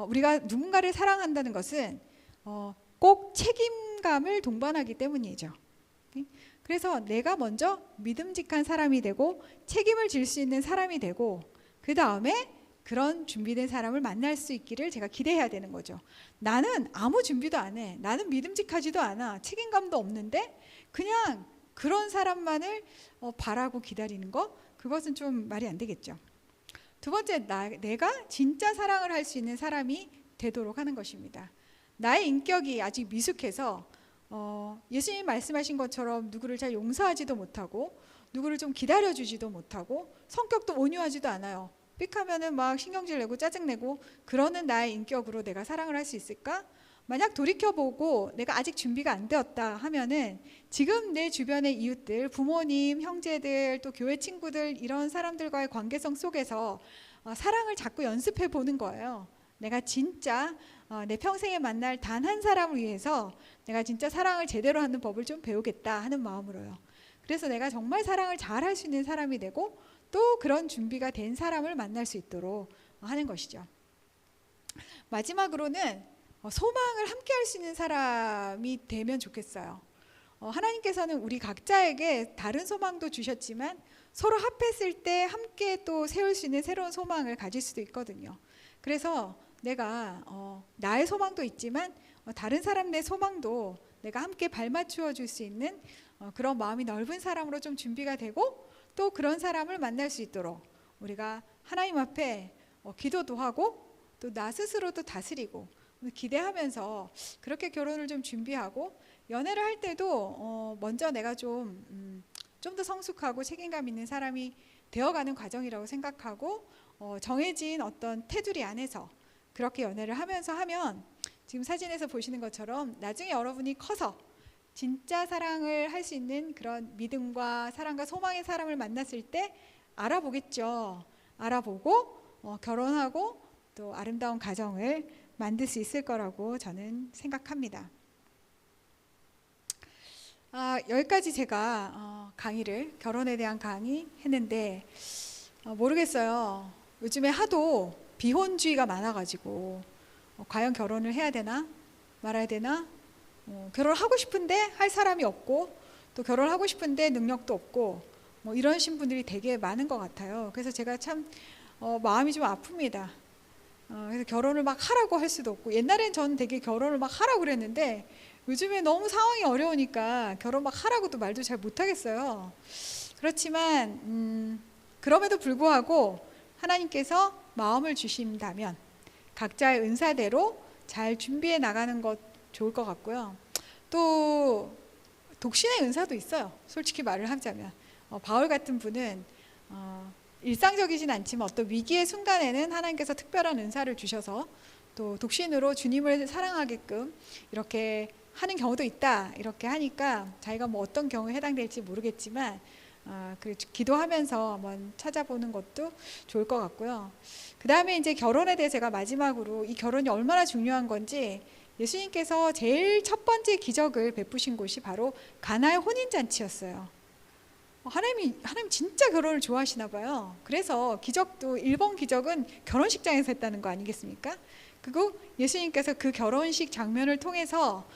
C: 우리가 누군가를 사랑한다는 것은 꼭 책임감을 동반하기 때문이죠. 그래서 내가 먼저 믿음직한 사람이 되고 책임을 질 수 있는 사람이 되고 그 다음에 그런 준비된 사람을 만날 수 있기를 제가 기대해야 되는 거죠. 나는 아무 준비도 안 해. 나는 믿음직하지도 않아. 책임감도 없는데 그냥 그런 사람만을 바라고 기다리는 거, 그것은 좀 말이 안 되겠죠. 두 번째, 내가 진짜 사랑을 할 수 있는 사람이 되도록 하는 것입니다. 나의 인격이 아직 미숙해서 예수님 말씀하신 것처럼 누구를 잘 용서하지도 못하고 누구를 좀 기다려주지도 못하고 성격도 온유하지도 않아요. 삑하면은 막 신경질 내고 짜증내고 그러는 나의 인격으로 내가 사랑을 할 수 있을까? 만약 돌이켜보고 내가 아직 준비가 안 되었다 하면은 지금 내 주변의 이웃들, 부모님, 형제들, 또 교회 친구들 이런 사람들과의 관계성 속에서 사랑을 자꾸 연습해 보는 거예요. 내가 진짜 내 평생에 만날 단 한 사람을 위해서 내가 진짜 사랑을 제대로 하는 법을 좀 배우겠다 하는 마음으로요. 그래서 내가 정말 사랑을 잘 할 수 있는 사람이 되고 또 그런 준비가 된 사람을 만날 수 있도록 하는 것이죠. 마지막으로는 소망을 함께 할 수 있는 사람이 되면 좋겠어요. 하나님께서는 우리 각자에게 다른 소망도 주셨지만 서로 합했을 때 함께 또 세울 수 있는 새로운 소망을 가질 수도 있거든요. 그래서 내가 나의 소망도 있지만 다른 사람의 소망도 내가 함께 발맞추어 줄 수 있는 그런 마음이 넓은 사람으로 좀 준비가 되고 또 그런 사람을 만날 수 있도록 우리가 하나님 앞에 기도도 하고 또 나 스스로도 다스리고 기대하면서 그렇게 결혼을 좀 준비하고 연애를 할 때도 먼저 내가 좀 더 성숙하고 책임감 있는 사람이 되어가는 과정이라고 생각하고 정해진 어떤 테두리 안에서 그렇게 연애를 하면서 하면 지금 사진에서 보시는 것처럼 나중에 여러분이 커서 진짜 사랑을 할 수 있는 그런 믿음과 사랑과 소망의 사람을 만났을 때 알아보겠죠. 알아보고 결혼하고 또 아름다운 가정을 만들 수 있을 거라고 저는 생각합니다. 여기까지 제가 강의를 결혼에 대한 강의 했는데 모르겠어요. 요즘에 하도 비혼주의가 많아가지고 과연 결혼을 해야 되나 말아야 되나 결혼하고 싶은데 할 사람이 없고 또 결혼하고 싶은데 능력도 없고 뭐 이러신 분들이 되게 많은 것 같아요. 그래서 제가 참 마음이 좀 아픕니다. 그래서 결혼을 막 하라고 할 수도 없고 옛날엔 저는 되게 결혼을 막 하라고 그랬는데 요즘에 너무 상황이 어려우니까 결혼 막 하라고도 말도 잘 못하겠어요. 그렇지만 그럼에도 불구하고 하나님께서 마음을 주신다면 각자의 은사대로 잘 준비해 나가는 것 좋을 것 같고요. 또 독신의 은사도 있어요. 솔직히 말을 하자면 바울 같은 분은 일상적이진 않지만 어떤 위기의 순간에는 하나님께서 특별한 은사를 주셔서 또 독신으로 주님을 사랑하게끔 이렇게 하는 경우도 있다. 이렇게 하니까 자기가 뭐 어떤 경우에 해당될지 모르겠지만 기도하면서 한번 찾아보는 것도 좋을 것 같고요. 그 다음에 이제 결혼에 대해 제가 마지막으로 이 결혼이 얼마나 중요한 건지 예수님께서 제일 첫 번째 기적을 베푸신 곳이 바로 가나의 혼인잔치였어요. 하나님 진짜 결혼을 좋아하시나 봐요. 그래서 기적도 일본 기적은 결혼식장에서 했다는 거 아니겠습니까? 그리고 예수님께서 그 결혼식 장면을 통해서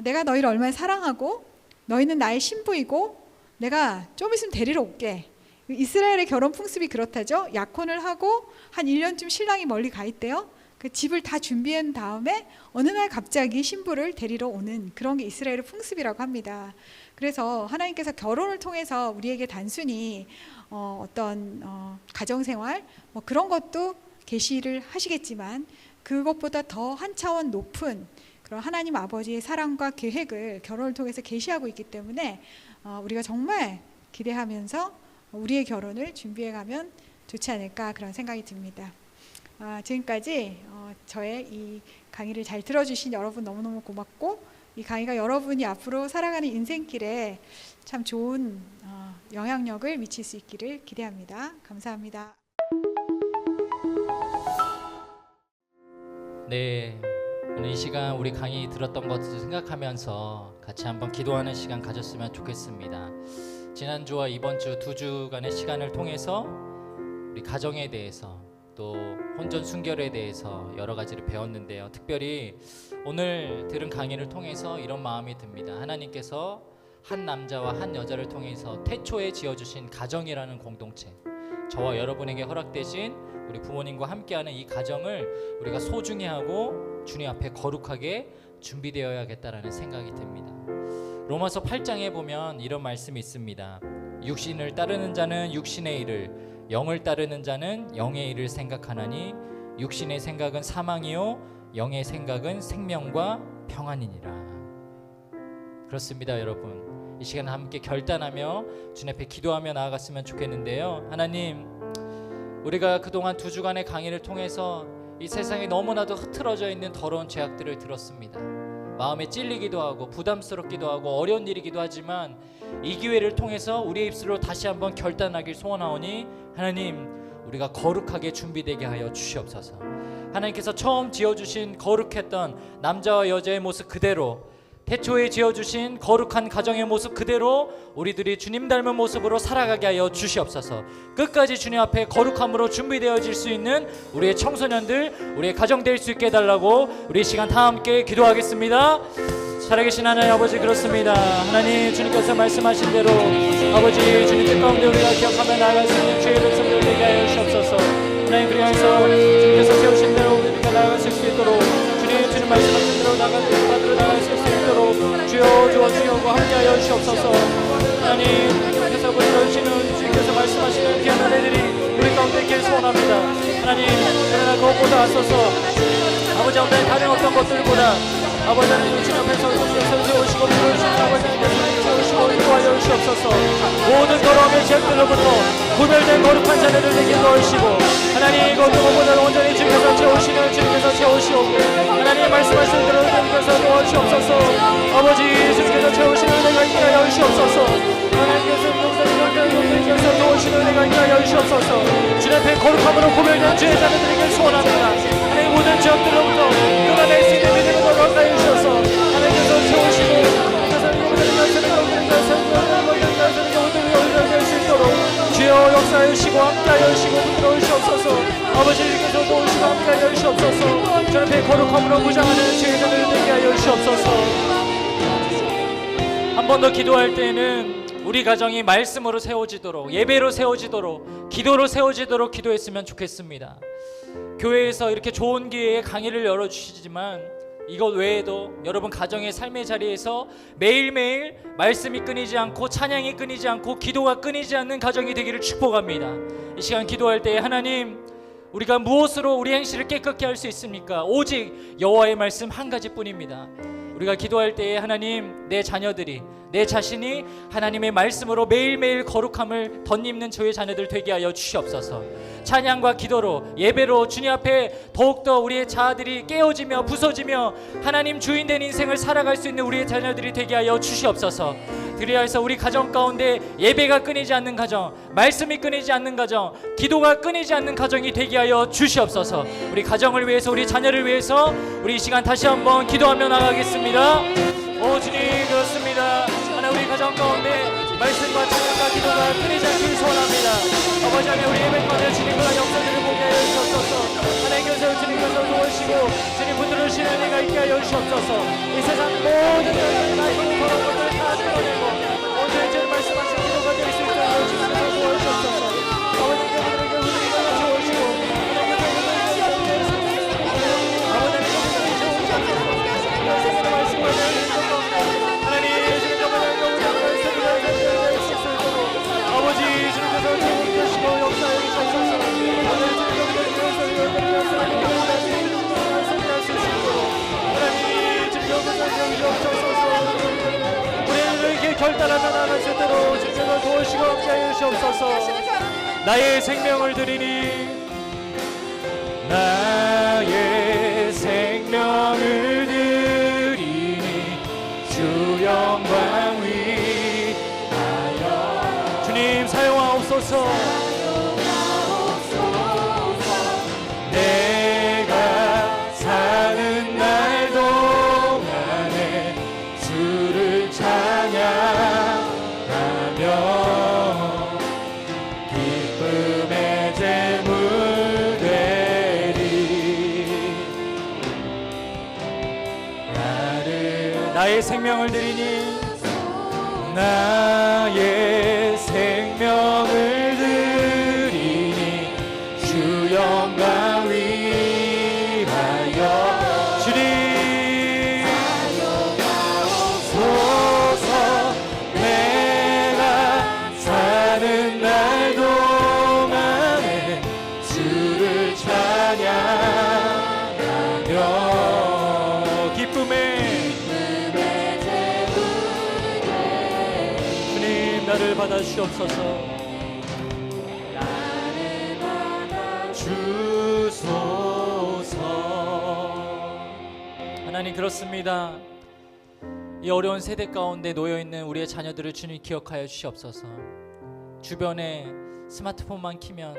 C: 내가 너희를 얼마나 사랑하고 너희는 나의 신부이고 내가 좀 있으면 데리러 올게. 이스라엘의 결혼 풍습이 그렇다죠. 약혼을 하고 한 1년쯤 신랑이 멀리 가 있대요. 그 집을 다 준비한 다음에 어느 날 갑자기 신부를 데리러 오는 그런 게 이스라엘의 풍습이라고 합니다. 그래서 하나님께서 결혼을 통해서 우리에게 단순히 어떤 가정생활 뭐 그런 것도 계시를 하시겠지만 그것보다 더 한 차원 높은 그런 하나님 아버지의 사랑과 계획을 결혼을 통해서 계시하고 있기 때문에 우리가 정말 기대하면서 우리의 결혼을 준비해가면 좋지 않을까 그런 생각이 듭니다. 지금까지 저의 이 강의를 잘 들어주신 여러분 너무너무 고맙고, 이 강의가 여러분이 앞으로 살아가는 인생길에 참 좋은 영향력을 미칠 수 있기를 기대합니다. 감사합니다.
B: 네, 오늘 이 시간 우리 강의 들었던 것을 생각하면서 같이 한번 기도하는 시간 가졌으면 좋겠습니다. 지난주와 이번 주 두 주간의 시간을 통해서 우리 가정에 대해서 또 혼전 순결에 대해서 여러 가지를 배웠는데요. 특별히 오늘 들은 강의를 통해서 이런 마음이 듭니다. 하나님께서 한 남자와 한 여자를 통해서 태초에 지어주신 가정이라는 공동체, 저와 여러분에게 허락되신 우리 부모님과 함께하는 이 가정을 우리가 소중히 하고 주님 앞에 거룩하게 준비되어야겠다라는 생각이 듭니다. 로마서 8장에 보면 이런 말씀이 있습니다. 육신을 따르는 자는 육신의 일을, 영을 따르는 자는 영의 일을 생각하나니 육신의 생각은 사망이요 영의 생각은 생명과 평안이니라. 그렇습니다, 여러분. 이 시간 함께 결단하며 주님 앞에 기도하며 나아갔으면 좋겠는데요. 하나님, 우리가 그동안 두 주간의 강의를 통해서 이 세상에 너무나도 흐트러져 있는 더러운 죄악들을 들었습니다. 마음에 찔리기도 하고 부담스럽기도 하고 어려운 일이기도 하지만 이 기회를 통해서 우리의 입술로 다시 한번 결단하길 소원하오니 하나님, 우리가 거룩하게 준비되게 하여 주시옵소서. 하나님께서 처음 지어주신 거룩했던 남자와 여자의 모습 그대로, 태초에 지어주신 거룩한 가정의 모습 그대로 우리들이 주님 닮은 모습으로 살아가게 하여 주시옵소서. 끝까지 주님 앞에 거룩함으로 준비되어질 수 있는 우리의 청소년들, 우리의 가정 될 수 있게 해달라고 우리 시간 다 함께 기도하겠습니다. 살아계신 하나님 아버지, 그렇습니다. 하나님, 주님께서 말씀하신 대로 아버지 주님 뜻 가운데 우리가 기억하며 나아갈 수 있는 주의 백성들 되게 하여 주시옵소서. 하나님, 그리하여서 주님께서 세우신 대로 우리가 나아갈 수 있도록 주님 말씀하신 대로 받으러 나갈 수 있도록 주여 주여 함께하여 주시옵소서. 하나님, 주님께서 보여주시는 주님께서 말씀하시는 귀한 은혜들이 우리 가운데 있길 소원합니다. 하나님, 그러나 그것보다 앞서서 아버지 하나님, 다른 어떤 것들보다 아버지 하나님 주님 앞에서 세우시고 부르시는 아버지 하나님 세우시고 인도하여 주시옵소서. 모든 더러움의 죄악들로부터 구별된 거룩한 자녀들 되게 넣으시고 하나님, 그 어떤 것보다 온전히 주님께서 채우시는 주님께서 채우시옵고 하나님 말씀하신 대로 주님께서 도와주시옵소서. 아버지 주님께서 채우시는 은혜가 있게 하여 주시옵소서. 하나님께서 도우시는 은혜가 있게 하여 주시옵소서. 주님 앞에 거룩함으로 구별된 주의 자녀들에게 소원합니다. 하나님, 모든 죄악들로부터 끊어낼 수 있는 믿음을 허락하여 주셔서 하나님께서 채우시고 주여 역사하여 주시고 함께하여 주시고 부끄러워 주시옵소서. 아버지께서 도우시고 함께하여 주시옵소서. 주 앞에 거룩함으로 무장하는 죄인들을 되게 하여 주시옵소서. 한 번 더 기도할 때에는 우리 가정이 말씀으로 세워지도록, 예배로 세워지도록, 기도로 세워지도록 기도했으면 좋겠습니다. 교회에서 이렇게 좋은 기회에 강의를 열어주시지만 이것 외에도 여러분 가정의 삶의 자리에서 매일매일 말씀이 끊이지 않고 찬양이 끊이지 않고 기도가 끊이지 않는 가정이 되기를 축복합니다. 이 시간 기도할 때 하나님, 우리가 무엇으로 우리 행실을 깨끗게 할 수 있습니까? 오직 여호와의 말씀 한 가지뿐입니다. 우리가 기도할 때에 하나님, 내 자녀들이, 내 자신이 하나님의 말씀으로 매일매일 거룩함을 덧입는 저의 자녀들 되게 하여 주시옵소서. 찬양과 기도로, 예배로 주님 앞에 더욱더 우리의 자아들이 깨어지며 부서지며 하나님 주인 된 인생을 살아갈 수 있는 우리의 자녀들이 되게 하여 주시옵소서. 그리하여서 우리 가정 가운데 예배가 끊이지 않는 가정, 말씀이 끊이지 않는 가정, 기도가 끊이지 않는 가정이 되게 하여 주시옵소서. 우리 가정을 위해서, 우리 자녀를 위해서 우리 이 시간 다시 한번 기도하며 나가겠습니다. 오 주님, 그렇습니다. 하나 우리 가정 가운데 말씀과 찬양과 기도가 끊이지 않길 소원합니다. 아버지 하나님, 우리 예배 가운데 주님과 역사들을 보게 하여 주옵소서. 하나님께서 주님께서 도우시고 주님 붙들으시는 은혜가 있게 하여 주옵소서. 이 세상 모든 나의 더러운 것들을 다 끊어내고 온전히 주님 말씀하신 기도가 될 수 있도록 하여 주옵소서. 도와주옵소서. 아버지께 우리에게 우리가 도우시고 아버지 주님께서 도우시고 역사해 주셔서 하나님 주님께서 주옵소서.
A: 나의 생명을 드리니 나의 생명을 드리니 주 영광 위하여 주님 사용하옵소서. 내가 사는 날 동안에 주를 찬양하며 기쁨의 제물 되리. 나의 생명을 드리니 나의 생명을 드리니 주 영광 위하여 주님 사용하옵소서. 내가 사는 날 동안에 주를 찬양하며 기쁨의 주님 나를 받아주시옵소서. 하나님 그렇습니다. 이 어려운 세대 가운데 놓여있는 우리의 자녀들을 주님 기억하여 주시옵소서. 주변에 스마트폰만 키면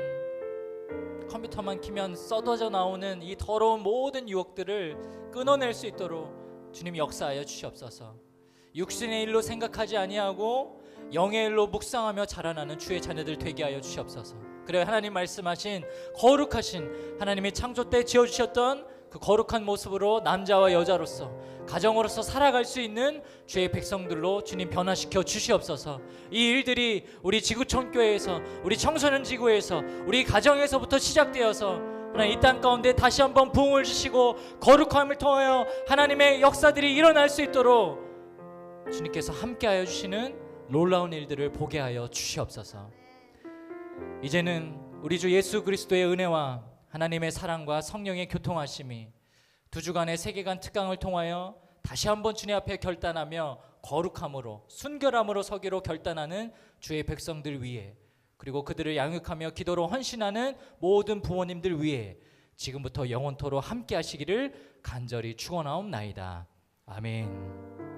A: 컴퓨터만 키면 쏟아져 나오는 이 더러운 모든 유혹들을 끊어낼 수 있도록 주님 역사하여 주시옵소서. 육신의 일로 생각하지 아니하고 영의 일로 묵상하며 자라나는 주의 자녀들 되게 하여 주시옵소서. 그래 하나님 말씀하신 거룩하신 하나님의 창조 때 지어주셨던 그 거룩한 모습으로 남자와 여자로서 가정으로서 살아갈 수 있는 주의 백성들로 주님 변화시켜 주시옵소서. 이 일들이 우리 지구촌교회에서 우리 청소년 지구에서 우리 가정에서부터 시작되어서 하나님 이 땅 가운데 다시 한번 부흥을 주시고 거룩함을 통하여 하나님의 역사들이 일어날 수 있도록 주님께서 함께하여 주시는 놀라운 일들을 보게 하여 주시옵소서. 이제는 우리 주 예수 그리스도의 은혜와 하나님의 사랑과 성령의 교통하심이 두 주간의 세계관 특강을 통하여 다시 한번 주님 앞에 결단하며 거룩함으로 순결함으로 서기로 결단하는 주의 백성들 위해, 그리고 그들을 양육하며 기도로 헌신하는 모든 부모님들 위해 지금부터 영원토록 함께 하시기를 간절히 축원하옵나이다. 아멘.